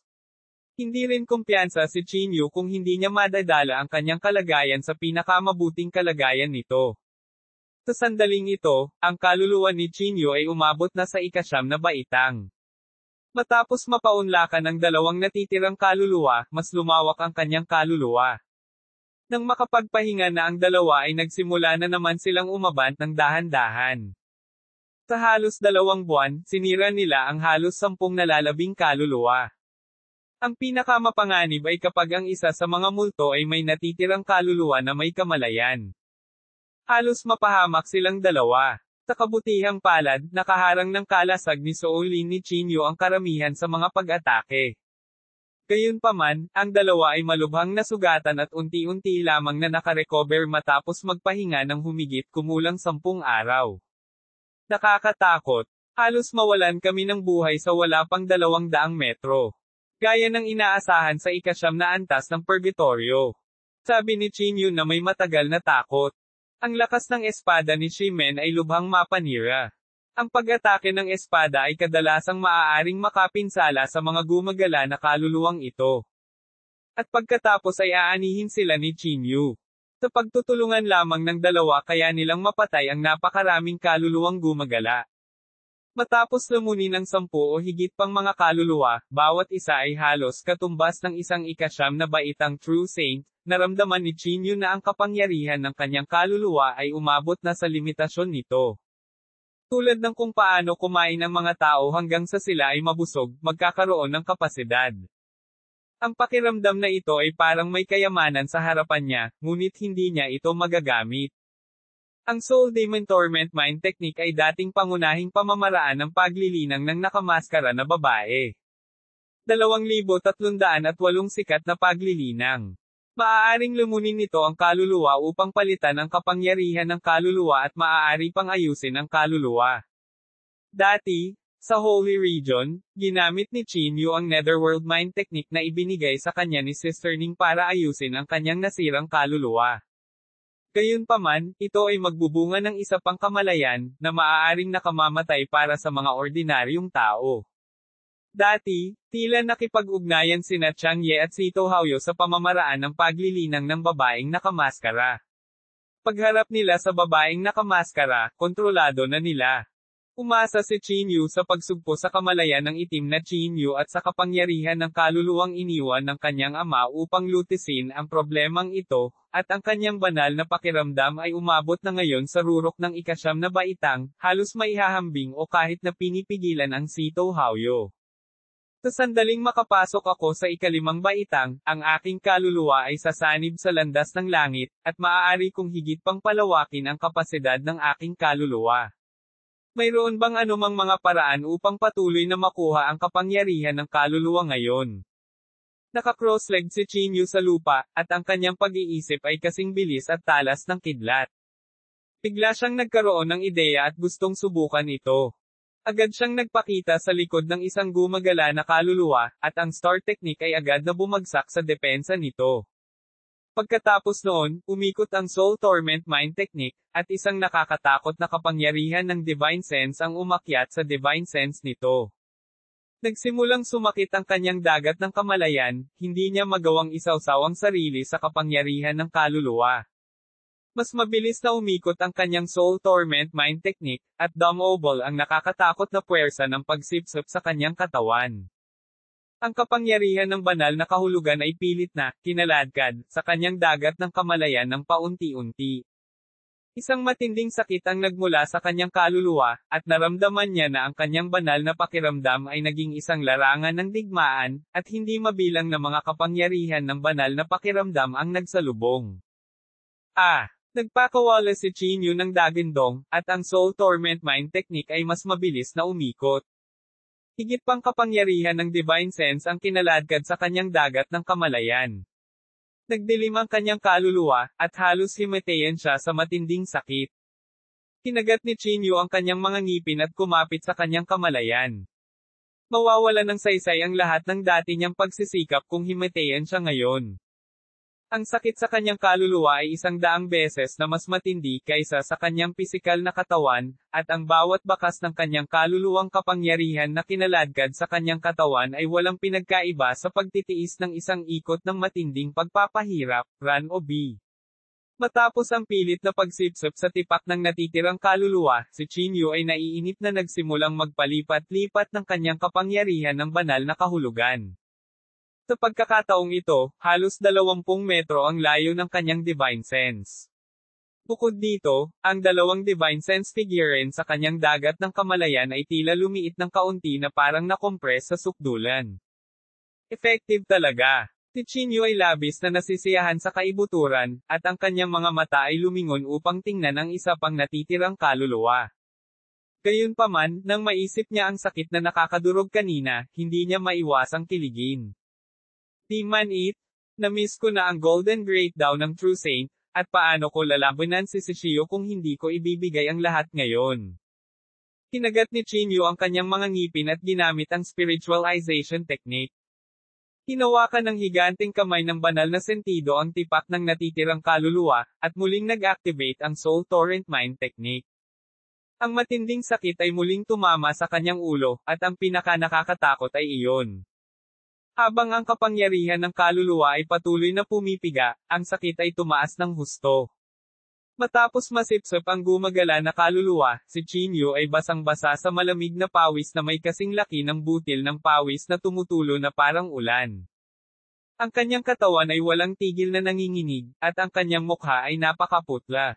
Hindi rin kumpiyansa si Chinyo kung hindi niya madadala ang kanyang kalagayan sa pinakamabuting kalagayan nito. Sa sandaling ito, ang kaluluwa ni Chinyo ay umabot na sa 9 na baitang. Matapos mapaunlakan ng dalawang natitirang kaluluwa, mas lumawak ang kanyang kaluluwa. Nang makapagpahinga na ang dalawa ay nagsimula na naman silang umabant ng dahan-dahan. Sa halos 2 buwan, sinira nila ang halos 10 nalalabing kaluluwa. Ang pinakamapanganib ay kapag ang isa sa mga multo ay may natitirang kaluluwa na may kamalayan. Halos mapahamak silang dalawa. Sa kabutihang palad, nakaharang ng kalasag ni Soulin ni Chinyo ang karamihan sa mga pag-atake. Gayunpaman, ang dalawa ay malubhang nasugatan at unti-unti lamang na nakarecover matapos magpahinga ng humigit kumulang 10 araw. Nakakatakot. Halos mawalan kami ng buhay sa wala pang 200 metro. Gaya ng inaasahan sa 9 na antas ng Purgatorio. Sabi ni Chinyo na may matagal na takot. Ang lakas ng espada ni Shimen ay lubhang mapanira. Ang pag-atake ng espada ay kadalasang maaaring makapinsala sa mga gumagala na kaluluwang ito. At pagkatapos ay aanihin sila ni Chinyo. Sa pagtutulungan lamang ng dalawa kaya nilang mapatay ang napakaraming kaluluwang gumagala. Matapos lumunin ng 10 o higit pang mga kaluluwa, bawat isa ay halos katumbas ng isang 9 na baitang True Saint, naramdaman ni Chinyo na ang kapangyarihan ng kanyang kaluluwa ay umabot na sa limitasyon nito. Tulad ng kung paano kumain ang mga tao hanggang sa sila ay mabusog, magkakaroon ng kapasidad. Ang pakiramdam na ito ay parang may kayamanan sa harapan niya, ngunit hindi niya ito magagamit. Ang Soul Demon Torment Mind Technique ay dating pangunahing pamamaraan ng paglilinang ng nakamaskara na babae. 2,308 sikat na paglilinang. Maaaring lumunin nito ang kaluluwa upang palitan ang kapangyarihan ng kaluluwa at maaari pang ayusin ang kaluluwa. Dati, sa Holy Region, ginamit ni Chinyo ang Netherworld Mind Technique na ibinigay sa kanya ni Sister Ning para ayusin ang kanyang nasirang kaluluwa. Gayunpaman, ito ay magbubunga ng isa pang kamalayan, na maaaring nakamamatay para sa mga ordinaryong tao. Dati, tila nakipag-ugnayan sina Chang Ye at Sito Haoyo sa pamamaraan ng paglilinang ng babaeng nakamaskara. Pagharap nila sa babaeng nakamaskara, kontrolado na nila. Umasa si Chinyu sa pagsugpo sa kamalayan ng itim na Chinyu at sa kapangyarihan ng kaluluwang iniwan ng kanyang ama upang lutisin ang problemang ito, at ang kanyang banal na pakiramdam ay umabot na ngayon sa rurok ng ikasyam na baitang, halos maihahambing o kahit na pinipigilan ang Sito Hauyo. Sa sandaling makapasok ako sa ikalimang baitang, ang aking kaluluwa ay sasanib sa landas ng langit, at maaari kong higit pang palawakin ang kapasidad ng aking kaluluwa. Mayroon bang anumang mga paraan upang patuloy na makuha ang kapangyarihan ng kaluluwa ngayon? Naka-cross-legged si Chinyu sa lupa, at ang kanyang pag-iisip ay kasing bilis at talas ng kidlat. Bigla siyang nagkaroon ng ideya at gustong subukan ito. Agad siyang nagpakita sa likod ng isang gumagala na kaluluwa, at ang star technique ay agad na bumagsak sa depensa nito. Pagkatapos noon, umikot ang Soul Torment Mind Technique, at isang nakakatakot na kapangyarihan ng Divine Sense ang umakyat sa Divine Sense nito. Nagsimulang sumakit ang kanyang dagat ng kamalayan, hindi niya magawang isawsaw ang sarili sa kapangyarihan ng kaluluwa. Mas mabilis na umikot ang kanyang Soul Torment Mind Technique, at Dumobol ang nakakatakot na puwersa ng pagsipsip sa kanyang katawan. Ang kapangyarihan ng banal na kahulugan ay pilit na, kinaladkad, sa kanyang dagat ng kamalayan ng paunti-unti. Isang matinding sakit ang nagmula sa kanyang kaluluwa, at naramdaman niya na ang kanyang banal na pakiramdam ay naging isang larangan ng digmaan, at hindi mabilang na mga kapangyarihan ng banal na pakiramdam ang nagsalubong. Nagpakawala si Chinyu ng dagindong, at ang Soul Torment Mind Technique ay mas mabilis na umikot. Higit pang kapangyarihan ng Divine Sense ang kinaladkad sa kanyang dagat ng kamalayan. Nagdilim ang kanyang kaluluwa, at halos himatayan siya sa matinding sakit. Kinagat ni Chinyu ang kanyang mga ngipin at kumapit sa kanyang kamalayan. Mawawala ng saysay ang lahat ng dati niyang pagsisikap kung himatayan siya ngayon. Ang sakit sa kanyang kaluluwa ay 100 beses na mas matindi kaysa sa kanyang pisikal na katawan, at ang bawat bakas ng kanyang kaluluwang kapangyarihan na kinaladkad sa kanyang katawan ay walang pinagkaiba sa pagtitiis ng isang ikot ng matinding pagpapahirap, run o B. Matapos ang pilit na pagsipsip sa tipak ng natitirang kaluluwa, si Chinyu ay naiinip na nagsimulang magpalipat-lipat ng kanyang kapangyarihan ng banal na kahulugan. Sa pagkakataong ito, halos 20 metro ang layo ng kanyang Divine Sense. Bukod dito, ang dalawang Divine Sense figurine sa kanyang dagat ng kamalayan ay tila lumiit ng kaunti na parang nakompress sa sukdulan. Effective talaga. Si Chinyu ay labis na nasisiyahan sa kaibuturan, at ang kanyang mga mata ay lumingon upang tingnan ang isa pang natitirang kaluluwa. Gayunpaman, nang maisip niya ang sakit na nakakadurog kanina, hindi niya maiwasang kiligin. Di man it, na-miss ko na ang Golden Great Dawn ng True Saint, at paano ko lalabanan si Shishio kung hindi ko ibibigay ang lahat ngayon. Kinagat ni Chinyu ang kanyang mga ngipin at ginamit ang spiritualization technique. Hinawakan ng higanting kamay ng banal na sentido ang tipak ng natitirang kaluluwa, at muling nag-activate ang Soul Torrent Mind Technique. Ang matinding sakit ay muling tumama sa kanyang ulo, at ang pinaka-nakakatakot ay iyon. Habang ang kapangyarihan ng kaluluwa ay patuloy na pumipiga, ang sakit ay tumaas ng husto. Matapos masipsip ang gumagala na kaluluwa, si Chinyu ay basang-basa sa malamig na pawis na may kasing laki ng butil ng pawis na tumutulo na parang ulan. Ang kanyang katawan ay walang tigil na nanginginig, at ang kanyang mukha ay napakaputla.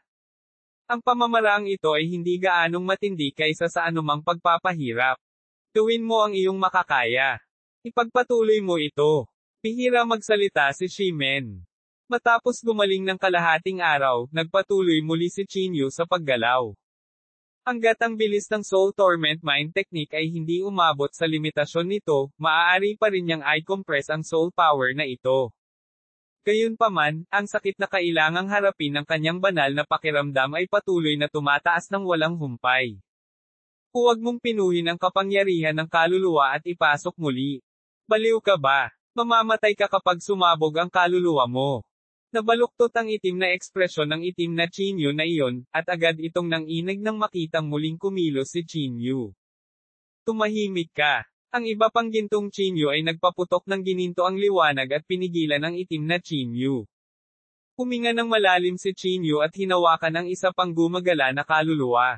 Ang pamamaraang ito ay hindi gaanong matindi kaysa sa anumang pagpapahirap. Gawin mo ang iyong makakaya. Ipagpatuloy mo ito. Bihira magsalita si Shimen. Matapos gumaling ng kalahating araw, nagpatuloy muli si Chinyu sa paggalaw. Hanggat ang bilis ng Soul Torment Mind Technique ay hindi umabot sa limitasyon nito, maaari pa rin niyang i-compress ang soul power na ito. Gayunpaman, ang sakit na kailangang harapin ng kanyang banal na pakiramdam ay patuloy na tumataas ng walang humpay. Huwag mong pinuhin ang kapangyarihan ng kaluluwa at ipasok muli. Baliw ka ba? Mamamatay ka kapag sumabog ang kaluluwa mo. Nabaluktot ang itim na ekspresyon ng itim na Chinyu na iyon, at agad itong nanginig nang makitang muling kumilos si Chinyu. Tumahimik ka. Ang iba pang gintong Chinyu ay nagpaputok ng gininto ang liwanag at pinigilan ang itim na Chinyu. Huminga ng malalim si Chinyu at hinawakan ang isa pang gumagala na kaluluwa.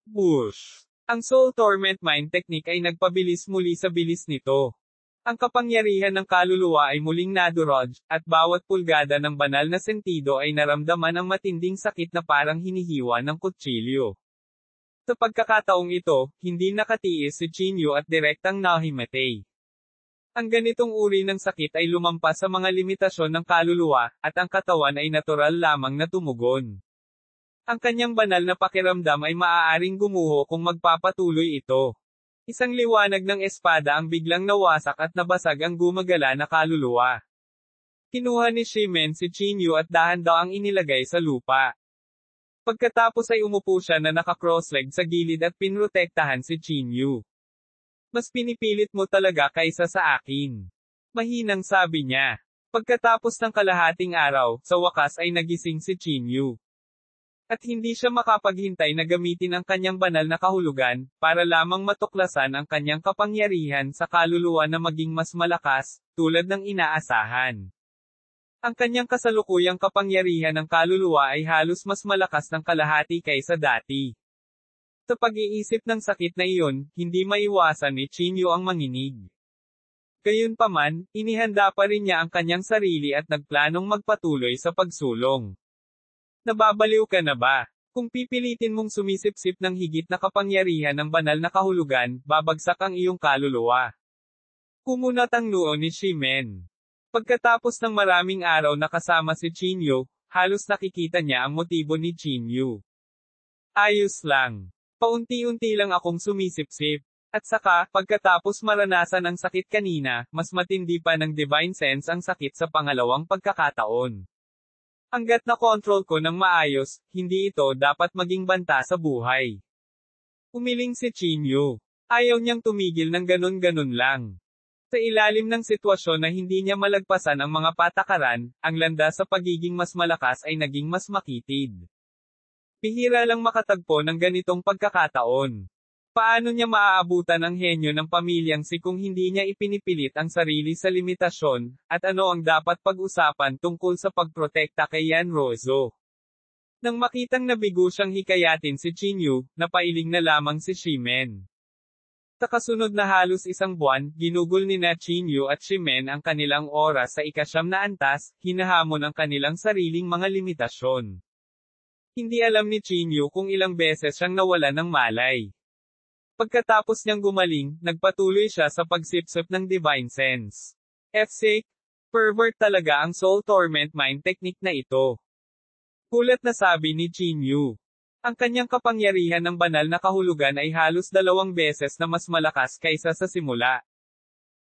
Bush! Ang Soul Torment Mind Technique ay nagpabilis muli sa bilis nito. Ang kapangyarihan ng kaluluwa ay muling nadurog, at bawat pulgada ng banal na sentido ay naramdaman ang matinding sakit na parang hinihiwa ng kutsilyo. Sa pagkakataong ito, hindi nakatiis si Chinyu at direktang nahimatay. Ang ganitong uri ng sakit ay lumampas sa mga limitasyon ng kaluluwa, at ang katawan ay natural lamang na tumugon. Ang kanyang banal na pakiramdam ay maaaring gumuho kung magpapatuloy ito. Isang liwanag ng espada ang biglang nawasak at nabasag ang gumagala na kaluluwa. Kinuha ni Shimen si Chinyu at dahan-dahang inilagay sa lupa. Pagkatapos ay umupo siya na naka-cross-leg sa gilid at pinrotektahan si Chinyu. Mas pinipilit mo talaga kaysa sa akin. Mahinang sabi niya. Pagkatapos ng kalahating araw, sa wakas ay nagising si Chinyu. At hindi siya makapaghintay na gamitin ang kanyang banal na kahulugan, para lamang matuklasan ang kanyang kapangyarihan sa kaluluwa na maging mas malakas, tulad ng inaasahan. Ang kanyang kasalukuyang kapangyarihan ng kaluluwa ay halos mas malakas ng kalahati kaysa dati. Sa pag-iisip ng sakit na iyon, hindi maiwasan ni Chinyu ang manginig. Gayunpaman, inihanda pa rin niya ang kanyang sarili at nagplanong magpatuloy sa pagsulong. Nababaliw ka na ba? Kung pipilitin mong sumisip-sip ng higit na kapangyarihan ng banal na kahulugan, babagsak ang iyong kaluluwa. Kumunat ang noo ni Shimen. Pagkatapos ng maraming araw na kasama si Chinyu, halos nakikita niya ang motibo ni Chinyu. Ayos lang. Paunti-unti lang akong sumisip-sip. At saka, pagkatapos maranasan ang sakit kanina, mas matindi pa ng divine sense ang sakit sa pangalawang pagkakataon. Hanggat na-control ko ng maayos, hindi ito dapat maging banta sa buhay. Umiling si Chinyu. Ayaw niyang tumigil ng ganun-ganun lang. Sa ilalim ng sitwasyon na hindi niya malagpasan ang mga patakaran, ang landas sa pagiging mas malakas ay naging mas makitid. Bihira lang makatagpo ng ganitong pagkakataon. Paano niya maaabutan ang henyo ng pamilyang si kung hindi niya ipinipilit ang sarili sa limitasyon, at ano ang dapat pag-usapan tungkol sa pagprotekta kay Yanrozo? Nang makitang nabigo siyang hikayatin si Chinyu, napailing na lamang si Shimen. Sa kasunod na halos isang buwan, ginugol ni na Chinyu at Shimen ang kanilang oras sa ikasyam na antas, hinahamon ang kanilang sariling mga limitasyon. Hindi alam ni Chinyu kung ilang beses siyang nawala ng malay. Pagkatapos niyang gumaling, nagpatuloy siya sa pagsipsip ng divine sense. F-sake, pervert talaga ang soul torment mind technique na ito. Kulat na sabi ni Chinyu. Ang kanyang kapangyarihan ng banal na kahulugan ay halos 2 beses na mas malakas kaysa sa simula.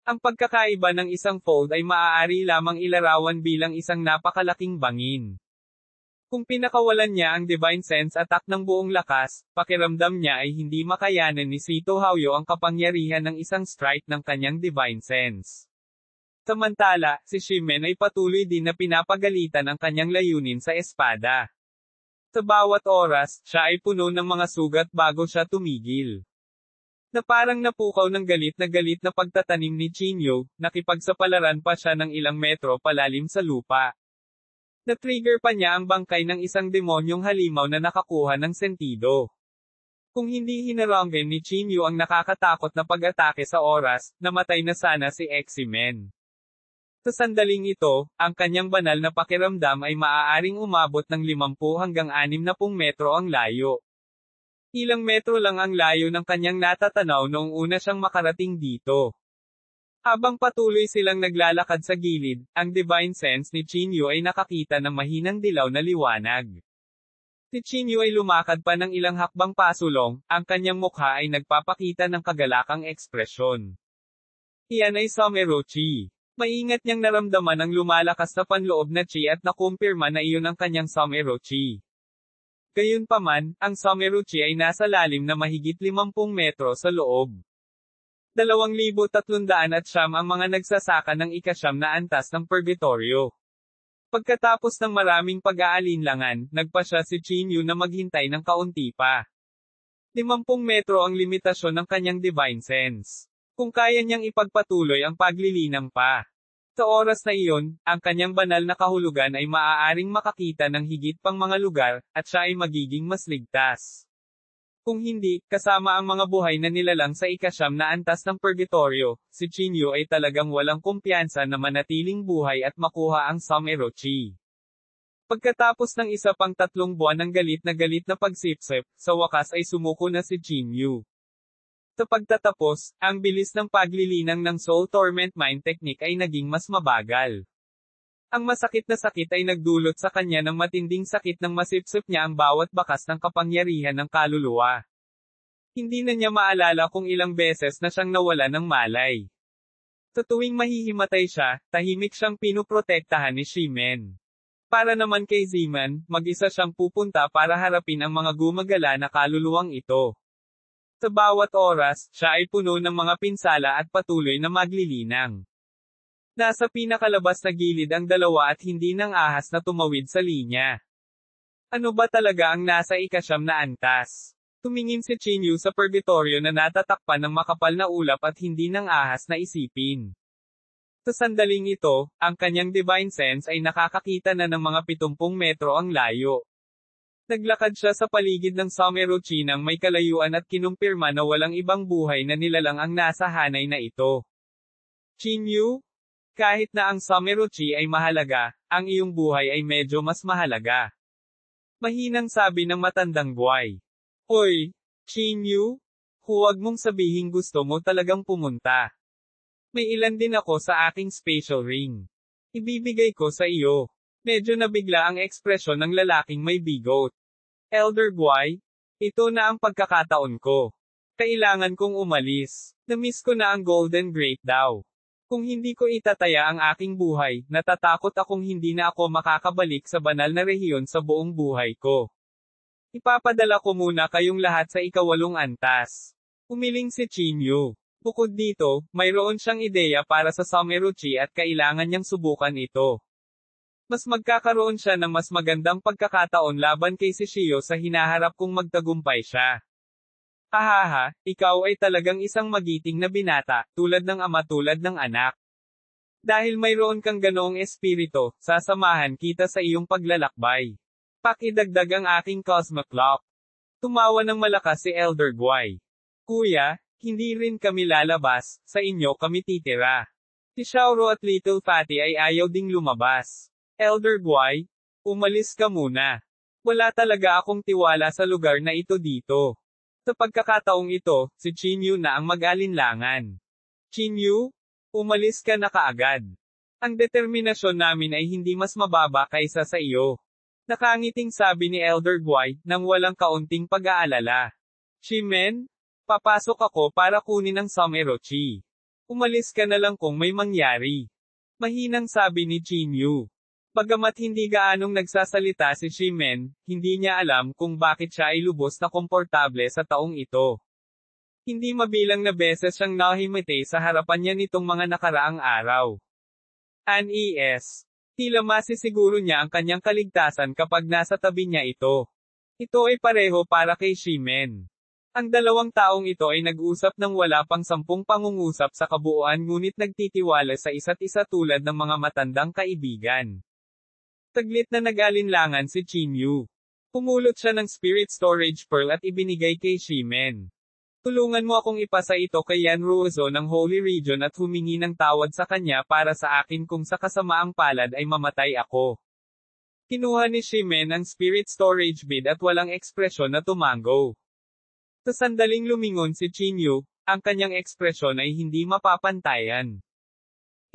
Ang pagkakaiba ng isang fold ay maaari lamang ilarawan bilang isang napakalaking bangin. Kung pinakawalan niya ang divine sense attack ng buong lakas, pakiramdam niya ay hindi makayanan ni Sito Haoyo ang kapangyarihan ng isang strike ng kanyang divine sense. Samantala, si Shimen ay patuloy din na pinapagalitan ang kanyang layunin sa espada. Sa bawat oras, siya ay puno ng mga sugat bago siya tumigil. Na parang napukaw ng galit na pagtatanim ni Chinyu, nakipagsapalaran pa siya ng ilang metro palalim sa lupa. Na-trigger pa niya ang bangkay ng isang demonyong halimaw na nakakuha ng sentido. Kung hindi hinaranggan ni Chinyu ang nakakatakot na pag-atake sa oras, namatay na sana si X-Men. Sa sandaling ito, ang kanyang banal na pakiramdam ay maaaring umabot ng 50 hanggang 60 metro ang layo. Ilang metro lang ang layo ng kanyang natatanaw noong una siyang makarating dito. Habang patuloy silang naglalakad sa gilid, ang divine sense ni Chinyu ay nakakita ng mahinang dilaw na liwanag. Si Chinyu ay lumakad pa ng ilang hakbang pasulong, ang kanyang mukha ay nagpapakita ng kagalakang ekspresyon. Iyan ay Somero Chi. Maingat niyang naramdaman ang lumalakas na panloob na chi at nakumpirma na iyon ang kanyang Somero Chi. Gayunpaman, ang Somero Chi ay nasa lalim na mahigit 50 metro sa loob. 2,300 ang mga nagsasaka ng ikasyam na antas ng purgatorio. Pagkatapos ng maraming pag-aalinlangan, nagpasya si Chinyu na maghintay ng kaunti pa. 50 metro ang limitasyon ng kanyang divine sense. Kung kaya niyang ipagpatuloy ang paglilinang pa. Sa oras na iyon, ang kanyang banal na kahulugan ay maaaring makakita ng higit pang mga lugar, at siya ay magiging mas ligtas. Kung hindi, kasama ang mga buhay na nilalang sa ika-9 na antas ng purgatorio, si Chinyu ay talagang walang kumpiyansa na manatiling buhay at makuha ang Sumerochi. Pagkatapos ng isa pang 3 buwan ng galit na pagsipsip, sa wakas ay sumuko na si Chinyu. Sa pagtatapos, ang bilis ng paglilinang ng Soul Torment Mind Technique ay naging mas mabagal. Ang masakit na sakit ay nagdulot sa kanya ng matinding sakit nang masipsip niya ang bawat bakas ng kapangyarihan ng kaluluwa. Hindi na niya maalala kung ilang beses na siyang nawala ng malay. Sa tuwing mahihimatay siya, tahimik siyang pinoprotektahan ni Shimen. Para naman kay Zeman, mag-isa siyang pupunta para harapin ang mga gumagala na kaluluwang ito. Sa bawat oras, siya ay puno ng mga pinsala at patuloy na maglilinang. Nasa pinakalabas na gilid ang dalawa at hindi nang ahas na tumawid sa linya. Ano ba talaga ang nasa ika-9 na antas? Tumingin si Chinyu sa purgatorio na natatakpan ng makapal na ulap at hindi nang ahas na isipin. Sa sandaling ito, ang kanyang divine sense ay nakakakita na ng mga 70 metro ang layo. Naglakad siya sa paligid ng Sumerochi nang may kalayuan at kinumpirma na walang ibang buhay na nilalang ang nasa hanay na ito. Chinyu? Kahit na ang Sumerochi ay mahalaga, ang iyong buhay ay medyo mas mahalaga. Mahinang sabi ng matandang buhay. Hoy, Chinyu, huwag mong sabihing gusto mo talagang pumunta. May ilan din ako sa aking special ring. Ibibigay ko sa iyo. Medyo nabigla ang ekspresyon ng lalaking may bigot. Elder Guai, ito na ang pagkakataon ko. Kailangan kong umalis. Namiss ko na ang Golden Great daw. Kung hindi ko itataya ang aking buhay, natatakot akong hindi na ako makakabalik sa banal na rehiyon sa buong buhay ko. Ipapadala ko muna kayong lahat sa ika-8 antas. Umiling si Chinyu. Bukod dito, mayroon siyang ideya para sa Sumerochi at kailangan niyang subukan ito. Mas magkakaroon siya ng mas magandang pagkakataon laban kay Shishio sa hinaharap kung magtagumpay siya. Hahaha, ikaw ay talagang isang magiting na binata, tulad ng ama tulad ng anak. Dahil mayroon kang ganoong espiritu, sasamahan kita sa iyong paglalakbay. Pakidagdag ang aking cosmic clock. Tumawa ng malakas si Elder Guai. Kuya, hindi rin kami lalabas, sa inyo kami titira. Si Xiaoro at Little Fatty ay ayaw ding lumabas. Elder Guai, umalis ka muna. Wala talaga akong tiwala sa lugar na ito dito. Sa pagkakataong ito, si Chinyu na ang mag-alinlangan. Chinyu, umalis ka na kaagad. Ang determinasyon namin ay hindi mas mababa kaysa sa iyo. Nakangiting sabi ni Elder Guai, nang walang kaunting pag-aalala. Shimen, papasok ako para kunin ang Sumerochi. Umalis ka na lang kung may mangyari. Mahinang sabi ni Chinyu. Bagamat hindi gaanong nagsasalita si Shimen, hindi niya alam kung bakit siya ay lubos na komportable sa taong ito. Hindi mabilang na beses siyang nahimatay sa harapan niya nitong mga nakaraang araw. An-es. Tila masisiguro niya ang kanyang kaligtasan kapag nasa tabi niya ito. Ito ay pareho para kay Shimen. Ang dalawang taong ito ay nag-usap ng wala pang 10 pangungusap sa kabuuan ngunit nagtitiwala sa isa't isa tulad ng mga matandang kaibigan. Taglit na nag-alinlangan si Chinyu. Pumulot siya ng Spirit Storage Pearl at ibinigay kay Shimen. Tulungan mo akong ipasa ito kay Yan Ruozo ng Holy Region at humingi ng tawad sa kanya para sa akin kung sa kasamaang palad ay mamatay ako. Kinuha ni Shimen ang Spirit Storage Bead at walang ekspresyon na tumango. Sa sandaling lumingon si Chinyu, ang kanyang ekspresyon ay hindi mapapantayan.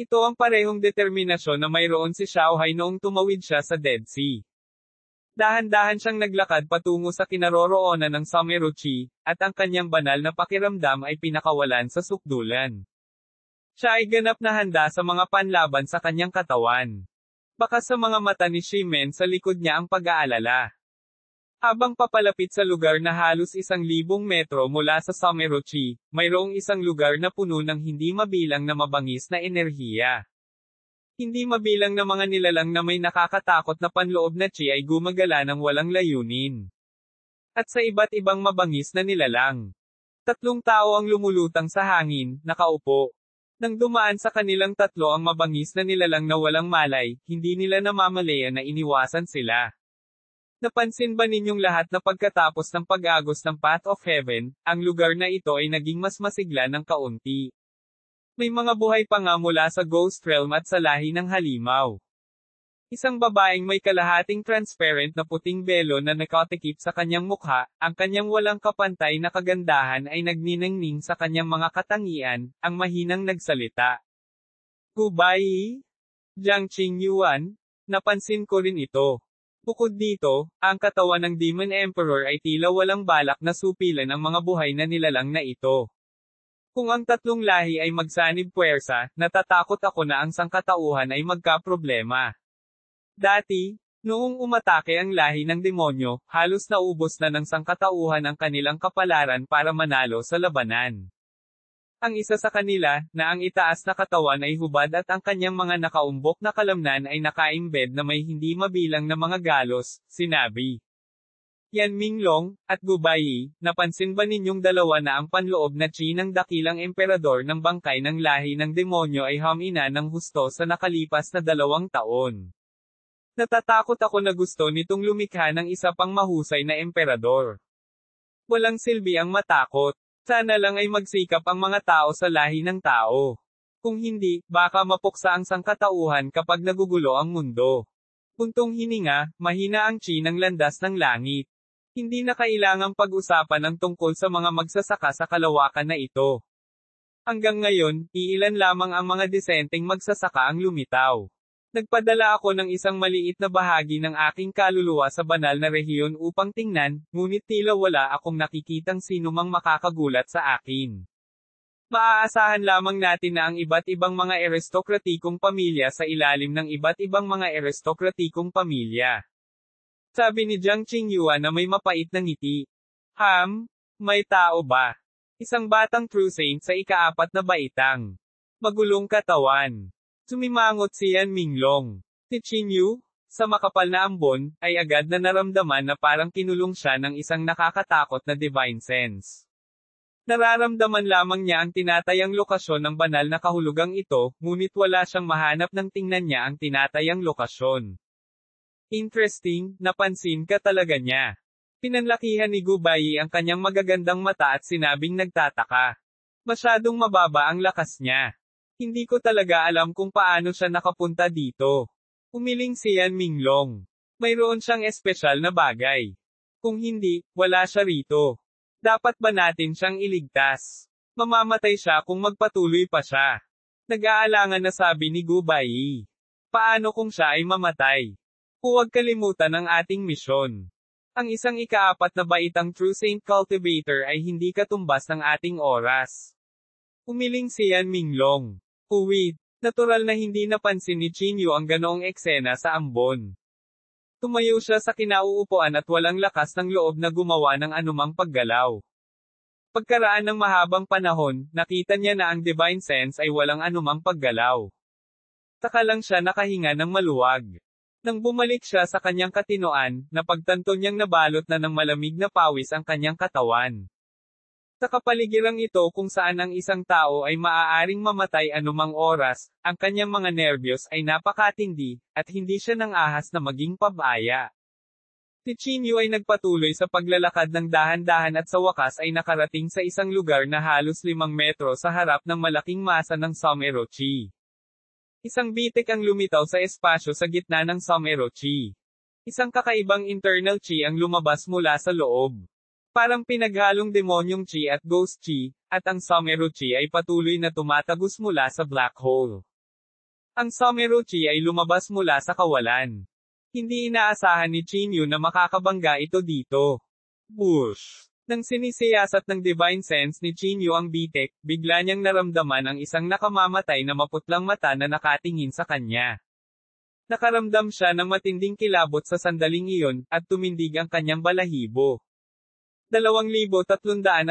Ito ang parehong determinasyon na mayroon si Xiaohai noong tumawid siya sa Dead Sea. Dahan-dahan siyang naglakad patungo sa kinaroroonan ng Sumerochi, at ang kanyang banal na pakiramdam ay pinakawalan sa sukdulan. Siya ay ganap na handa sa mga panlaban sa kanyang katawan. Baka sa mga mata ni Shimen sa likod niya ang pag-aalala. Habang papalapit sa lugar na halos 1,000 metro mula sa Sumerochi, mayroong isang lugar na puno ng hindi mabilang na mabangis na enerhiya. Hindi mabilang na mga nilalang na may nakakatakot na panloob na chi ay gumagala ng walang layunin. At sa iba't ibang mabangis na nilalang. 3 tao ang lumulutang sa hangin, nakaupo. Nang dumaan sa kanilang 3 ang mabangis na nilalang na walang malay, hindi nila namamalayan na iniwasan sila. Napansin ba ninyong lahat na pagkatapos ng pag-agos ng Path of Heaven, ang lugar na ito ay naging mas masigla ng kaunti? May mga buhay pa nga mula sa Ghost Realm at sa lahi ng halimaw. Isang babaeng may kalahating transparent na puting belo na nakatikip sa kanyang mukha, ang kanyang walang kapantay na kagandahan ay nagniningning sa kanyang mga katangian, ang mahinang nagsalita. Goodbye, Jiang Qingyuan, napansin ko rin ito. Bukod dito, ang katawan ng Demon Emperor ay tila walang balak na supilan ang mga buhay na nilalang na ito. Kung ang tatlong lahi ay magsanib puwersa, natatakot ako na ang sangkatauhan ay magkaproblema. Dati, noong umatake ang lahi ng demonyo, halos naubos na ng sangkatauhan ang kanilang kapalaran para manalo sa labanan. Ang isa sa kanila, na ang itaas na katawan ay hubad at ang kanyang mga nakaumbok na kalamnan ay nakaimbed na may hindi mabilang na mga galos, sinabi. Yan Minglong, at Gubayi, napansin ba ninyong dalawa na ang panloob na chi ng dakilang emperador ng bangkay ng lahi ng demonyo ay humina ng husto sa nakalipas na 2 taon? Natatakot ako na gusto nitong lumikha ng isa pang mahusay na emperador. Walang silbi ang matakot. Sana lang ay magsikap ang mga tao sa lahi ng tao. Kung hindi, baka mapuksa ang sangkatauhan kapag nagugulo ang mundo. Puntong hininga, mahina ang chi ng landas ng langit. Hindi na kailangang pag-usapan ang tungkol sa mga magsasaka sa kalawakan na ito. Hanggang ngayon, iilan lamang ang mga disenteng magsasaka ang lumitaw. Nagpadala ako ng isang maliit na bahagi ng aking kaluluwa sa banal na rehiyon upang tingnan, ngunit tila wala akong nakikitang sinumang makakagulat sa akin. Maaasahan lamang natin na ang iba't ibang mga aristokratikong pamilya sa ilalim ng iba't ibang mga aristokratikong pamilya. Sabi ni Jiang Qingyuan na may mapait na ngiti. May tao ba? Isang batang true saint sa ika-4 na baitang. Magulong katawan. Sumimangot si Yan Minglong. Si Qinyu, sa makapal na ambon, ay agad na naramdaman na parang kinulong siya ng isang nakakatakot na divine sense. Nararamdaman lamang niya ang tinatayang lokasyon ng banal na kahulugang ito, ngunit wala siyang mahanap nang tingnan niya ang tinatayang lokasyon. Interesting, napansin ka talaga niya. Pinanlakihan ni Gubayi ang kanyang magagandang mata at sinabing nagtataka. Masyadong mababa ang lakas niya. Hindi ko talaga alam kung paano siya nakapunta dito. Umiling si Yan Minglong. Mayroon siyang espesyal na bagay. Kung hindi, wala siya rito. Dapat ba natin siyang iligtas? Mamamatay siya kung magpatuloy pa siya. Nag-aalangan na sabi ni Gubayi. Paano kung siya ay mamatay? Huwag kalimutan ang ating misyon. Ang isang ika-4 na baitang True Saint Cultivator ay hindi katumbas ng ating oras. Umiling si Yan Minglong. Uwid, natural na hindi napansin ni Qinyu ang ganoong eksena sa ambon. Tumayo siya sa kinauupuan at walang lakas ng loob na gumawa ng anumang paggalaw. Pagkaraan ng mahabang panahon, nakita niya na ang divine sense ay walang anumang paggalaw. Saka lang siya nakahinga ng maluwag. Nang bumalik siya sa kanyang katinoan, napagtanto niyang nabalot na ng malamig na pawis ang kanyang katawan. Sa kapaligirang ito kung saan ang isang tao ay maaaring mamatay anumang oras, ang kanyang mga nerbiyos ay napakatindi, at hindi siya nang ahas na maging pabaya. Si Qinyu ay nagpatuloy sa paglalakad ng dahan-dahan at sa wakas ay nakarating sa isang lugar na halos 5 metro sa harap ng malaking masa ng Somerochi. Isang bitik ang lumitaw sa espasyo sa gitna ng Somerochi. Isang kakaibang internal chi ang lumabas mula sa loob. Parang pinaghalong demonyong chi at ghost chi, at ang Somerochi ay patuloy na tumatagos mula sa black hole. Ang Somerochi ay lumabas mula sa kawalan. Hindi inaasahan ni Qinyu na makakabangga ito dito. Bush! Nang sinisiyasat ng divine sense ni Qinyu ang bitek, bigla niyang naramdaman ang isang nakamamatay na maputlang mata na nakatingin sa kanya. Nakaramdam siya ng matinding kilabot sa sandaling iyon, at tumindig ang kanyang balahibo. 2,310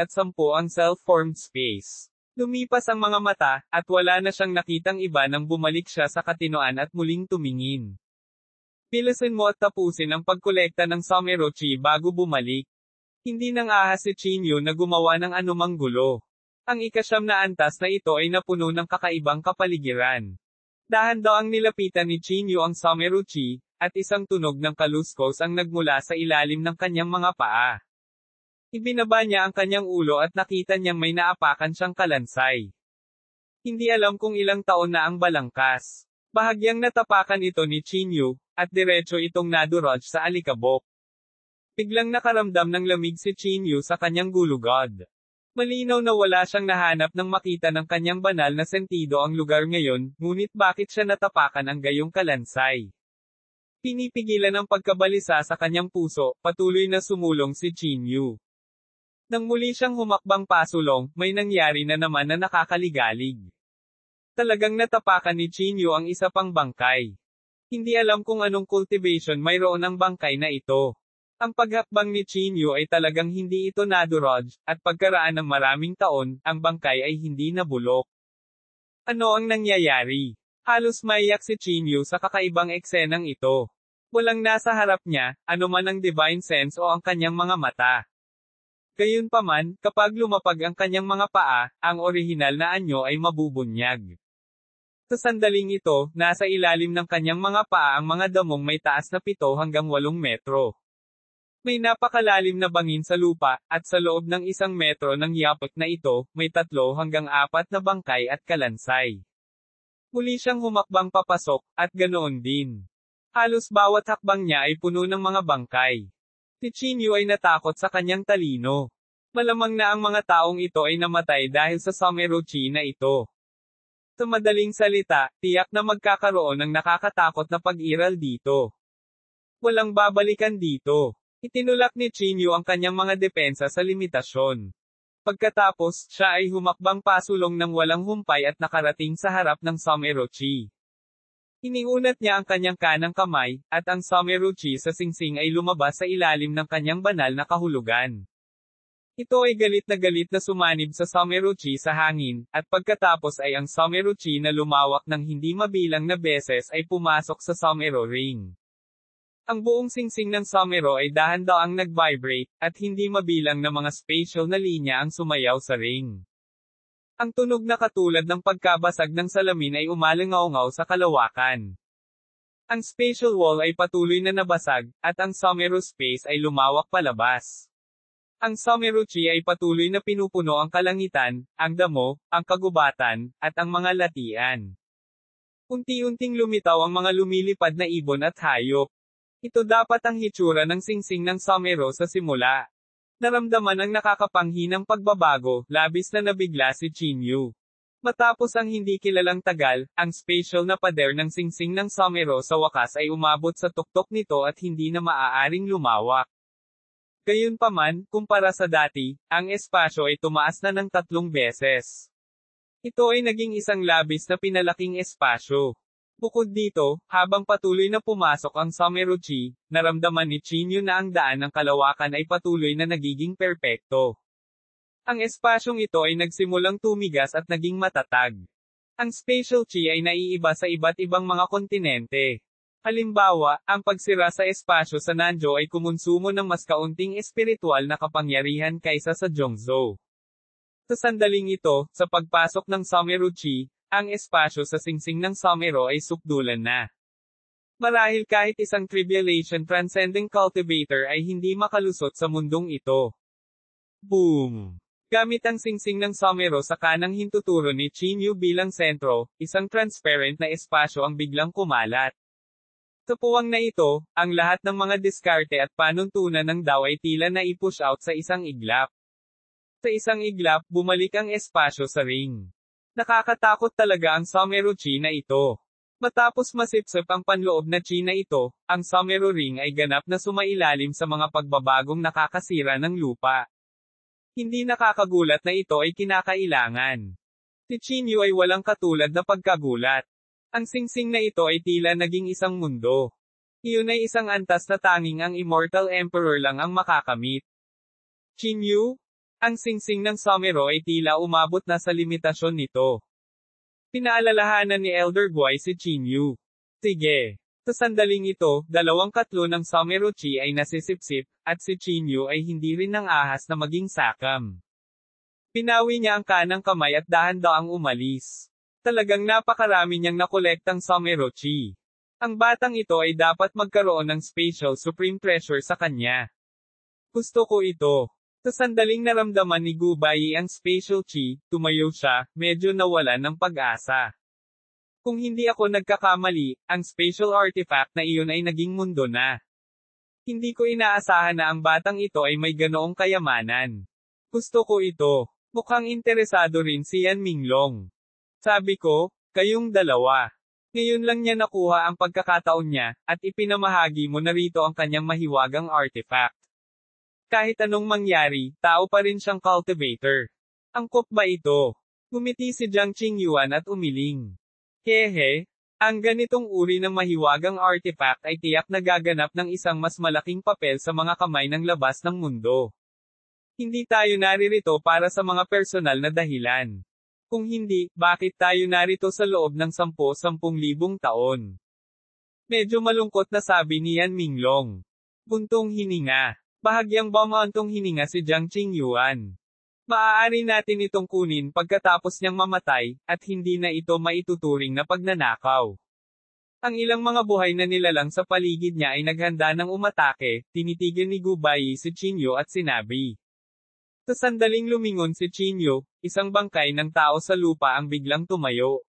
ang self-formed space. Lumipas ang mga mata, at wala na siyang nakitang iba nang bumalik siya sa katinoan at muling tumingin. Bilisan mo at tapusin ang pagkolekta ng Somerochi bago bumalik. Hindi nang ahas si Qinyu na gumawa ng anumang gulo. Ang ika-9 na antas na ito ay napuno ng kakaibang kapaligiran. Dahan-daang nilapitan ni Qinyu ang Somerochi, at isang tunog ng kaluskos ang nagmula sa ilalim ng kanyang mga paa. Ibinaba niya ang kanyang ulo at nakita niyang may naapakan siyang kalansay. Hindi alam kung ilang taon na ang balangkas. Bahagyang natapakan ito ni Chinyu, at diretso itong nadurog sa alikabok. Biglang nakaramdam ng lamig si Chinyu sa kanyang gulugod. Malinaw na wala siyang nahanap nang makita ng kanyang banal na sentido ang lugar ngayon, ngunit bakit siya natapakan ang gayong kalansay? Pinipigilan ang pagkabalisa sa kanyang puso, patuloy na sumulong si Chinyu. Nang muli siyang humakbang pasulong, may nangyari na naman na nakakaligalig. Talagang natapakan ni Chinyu ang isa pang bangkay. Hindi alam kung anong cultivation mayroon ang bangkay na ito. Ang paghakbang ni Chinyu ay talagang hindi ito nadurog, at pagkaraan ng maraming taon, ang bangkay ay hindi nabulok. Ano ang nangyayari? Halos maiyak si Chinyu sa kakaibang eksenang ito. Walang nasa harap niya, anuman ang divine sense o ang kanyang mga mata. Gayunpaman, kapag lumapag ang kanyang mga paa, ang orihinal na anyo ay mabubunyag. Sa sandaling ito, nasa ilalim ng kanyang mga paa ang mga damong may taas na 7 hanggang 8 metro. May napakalalim na bangin sa lupa, at sa loob ng 1 metro ng yapot na ito, may 3 hanggang 4 na bangkay at kalansay. Muli siyang humakbang papasok, at ganoon din. Halos bawat hakbang niya ay puno ng mga bangkay. Si Chinyu ay natakot sa kanyang talino. Malamang na ang mga taong ito ay namatay dahil sa Someruchi na ito. Sa madaling salita, tiyak na magkakaroon ng nakakatakot na pag-iral dito. Walang babalikan dito. Itinulak ni Chinyu ang kanyang mga depensa sa limitasyon. Pagkatapos, siya ay humakbang pasulong ng walang humpay at nakarating sa harap ng Someruchi. Iniunat niya ang kanyang kanang kamay, at ang Someruchi sa singsing ay lumabas sa ilalim ng kanyang banal na kahulugan. Ito ay galit na sumanib sa Someruchi sa hangin, at pagkatapos ay ang Someruchi na lumawak ng hindi mabilang na beses ay pumasok sa Somero ring. Ang buong singsing ng Somero ay dahan-daang nag-vibrate, at hindi mabilang na mga spatial na linya ang sumayaw sa ring. Ang tunog na katulad ng pagkabasag ng salamin ay umalangaw-ngaw sa kalawakan. Ang spatial wall ay patuloy na nabasag, at ang Somero space ay lumawak palabas. Ang Someruchi ay patuloy na pinupuno ang kalangitan, ang damo, ang kagubatan, at ang mga latian. Unti-unting lumitaw ang mga lumilipad na ibon at hayop. Ito dapat ang hitsura ng singsing ng Somero sa simula. Naramdaman ang nakakapanghinang pagbabago, labis na nabigla si Chinyu. Matapos ang hindi kilalang tagal, ang spatial na pader ng singsing ng Somero sa wakas ay umabot sa tuktok nito at hindi na maaaring lumawak. Gayunpaman, kumpara sa dati, ang espasyo ay tumaas na ng 3 beses. Ito ay naging isang labis na pinalaking espasyo. Bukod dito, habang patuloy na pumasok ang Someruchi, naramdaman ni Chinyu na ang daan ng kalawakan ay patuloy na nagiging perpekto. Ang espasyong ito ay nagsimulang tumigas at naging matatag. Ang spatial chi ay naiiba sa iba't ibang mga kontinente. Halimbawa, ang pagsira sa espasyo sa Nanjo ay kumonsumo ng mas kaunting espiritual na kapangyarihan kaysa sa Jongzo. Sa sandaling ito, sa pagpasok ng Someruchi, ang espasyo sa singsing ng Somero ay sukdulan na. Marahil kahit isang tribulation transcending cultivator ay hindi makalusot sa mundong ito. Boom! Gamit ang singsing ng Somero sa kanang hintuturo ni Chinyu bilang sentro, isang transparent na espasyo ang biglang kumalat. Sa puwang na ito, ang lahat ng mga diskarte at panuntunan ng Dao ay tila na i-push out sa isang iglap. Sa isang iglap, bumalik ang espasyo sa ring. Nakakatakot talaga ang Someruchi na ito. Matapos masipsip ang panloob na chi na ito, ang Somero ring ay ganap na sumailalim sa mga pagbabagong nakakasira ng lupa. Hindi nakakagulat na ito ay kinakailangan. Si Chinyu ay walang katulad na pagkagulat. Ang singsing na ito ay tila naging isang mundo. Iyon ay isang antas na tanging ang Immortal Emperor lang ang makakamit. Chinyu? Ang singsing ng Somero ay tila umabot na sa limitasyon nito. Pinaalalahanan ni Elder Guai si Chinyu. Sige. Sa sandaling ito, 2/3 ng Someruchi ay nasisipsip, at si Chinyu ay hindi rin nang ahas na maging sakam. Pinawi niya ang kanang kamay at dahan-daang umalis. Talagang napakarami niyang nakolektang Someruchi. Ang batang ito ay dapat magkaroon ng special supreme treasure sa kanya. Gusto ko ito. Sa sandaling naramdaman ni Gubai ang special chi, tumayo siya, medyo nawalan ng pag-asa. Kung hindi ako nagkakamali, ang special artifact na iyon ay naging mundo na. Hindi ko inaasahan na ang batang ito ay may ganoong kayamanan. Gusto ko ito. Mukhang interesado rin si Yan Minglong. Sabi ko, kayong dalawa. Ngayon lang niya nakuha ang pagkakataon niya, at ipinamahagi mo na rito ang kanyang mahiwagang artifact. Kahit anong mangyari, tao pa rin siyang cultivator. Angkop ba ito? Gumiti si Jiang Qingyuan at umiling. Hehe, ang ganitong uri ng mahiwagang artifact ay tiyak na gaganap ng isang mas malaking papel sa mga kamay ng labas ng mundo. Hindi tayo naririto para sa mga personal na dahilan. Kung hindi, bakit tayo narito sa loob ng 10,000 taon? Medyo malungkot na sabi ni Yan Minglong. Buntong hininga. Bahagyang bumantong hininga si Jiang Qingyuan. Maaari natin itong kunin pagkatapos niyang mamatay, at hindi na ito maituturing na pagnanakaw. Ang ilang mga buhay na nilalang sa paligid niya ay naghanda ng umatake, tinitigil ni Gubai si Qinyo at sinabi. Sa sandaling lumingon si Qinyo, isang bangkay ng tao sa lupa ang biglang tumayo.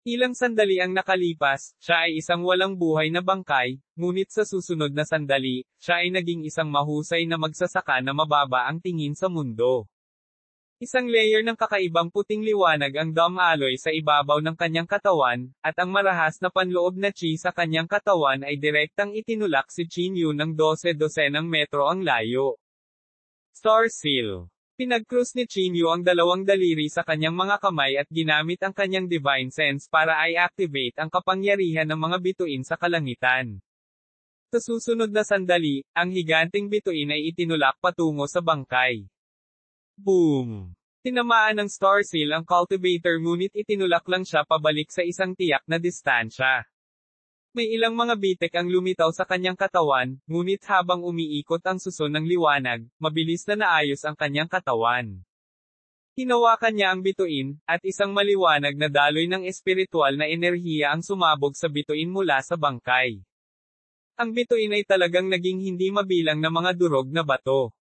Ilang sandali ang nakalipas, siya ay isang walang buhay na bangkay, ngunit sa susunod na sandali, siya ay naging isang mahusay na magsasaka na mababa ang tingin sa mundo. Isang layer ng kakaibang puting liwanag ang dome alloy sa ibabaw ng kanyang katawan, at ang marahas na panloob na chi sa kanyang katawan ay direktang itinulak si Qinyo ng 12-dosenang metro ang layo. Star Seal. Pinag-cruise ni Qinyo ang dalawang daliri sa kanyang mga kamay at ginamit ang kanyang divine sense para i-activate ang kapangyarihan ng mga bituin sa kalangitan. Sa susunod na sandali, ang higanting bituin ay itinulak patungo sa bangkay. Boom! Tinamaan ng Star Seal ang cultivator ngunit itinulak lang siya pabalik sa isang tiyak na distansya. May ilang mga bitek ang lumitaw sa kanyang katawan, ngunit habang umiikot ang suson ng liwanag, mabilis na naayos ang kanyang katawan. Hinawakan niya ang bituin, at isang maliwanag na daloy ng espiritual na enerhiya ang sumabog sa bituin mula sa bangkay. Ang bituin ay talagang naging hindi mabilang na mga durog na bato.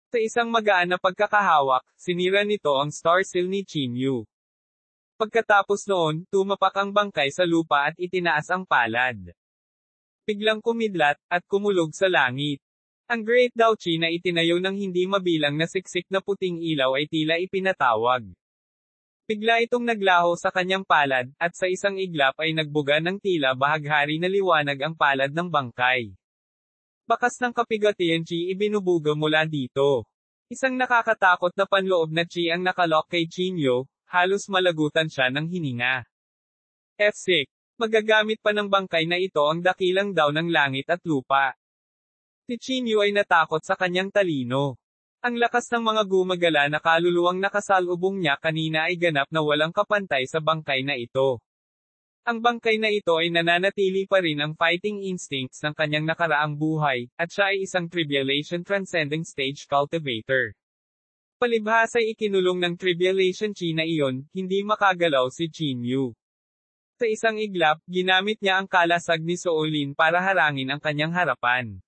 Sa isang magaan na pagkakahawak, sinira nito ang Star Seal ni Qinyo. Pagkatapos noon, tumapak ang bangkay sa lupa at itinaas ang palad. Biglang kumidlat, at kumulog sa langit. Ang Great Dao Chi na itinayo ng hindi mabilang na siksik na puting ilaw ay tila ipinatawag. Bigla itong naglaho sa kanyang palad, at sa isang iglap ay nagbuga ng tila bahaghari na liwanag ang palad ng bangkay. Bakas ng kapigatian chi ibinubuga mula dito. Isang nakakatakot na panloob na chi ang nakalok kay Qinyo. Halos malagutan siya ng hininga. F6. Magagamit pa ng bangkay na ito ang dakilang daw ng langit at lupa. Si Qinyo ay natakot sa kanyang talino. Ang lakas ng mga gumagala na kaluluwang nakasalubong niya kanina ay ganap na walang kapantay sa bangkay na ito. Ang bangkay na ito ay nananatili pa rin ang fighting instincts ng kanyang nakaraang buhay, at siya ay isang tribulation transcending stage cultivator. Palibhas ay ikinulong ng tribulation chi na iyon, hindi makagalaw si Qinyo. Sa isang iglap, ginamit niya ang kalasag ni Soolin para harangin ang kanyang harapan.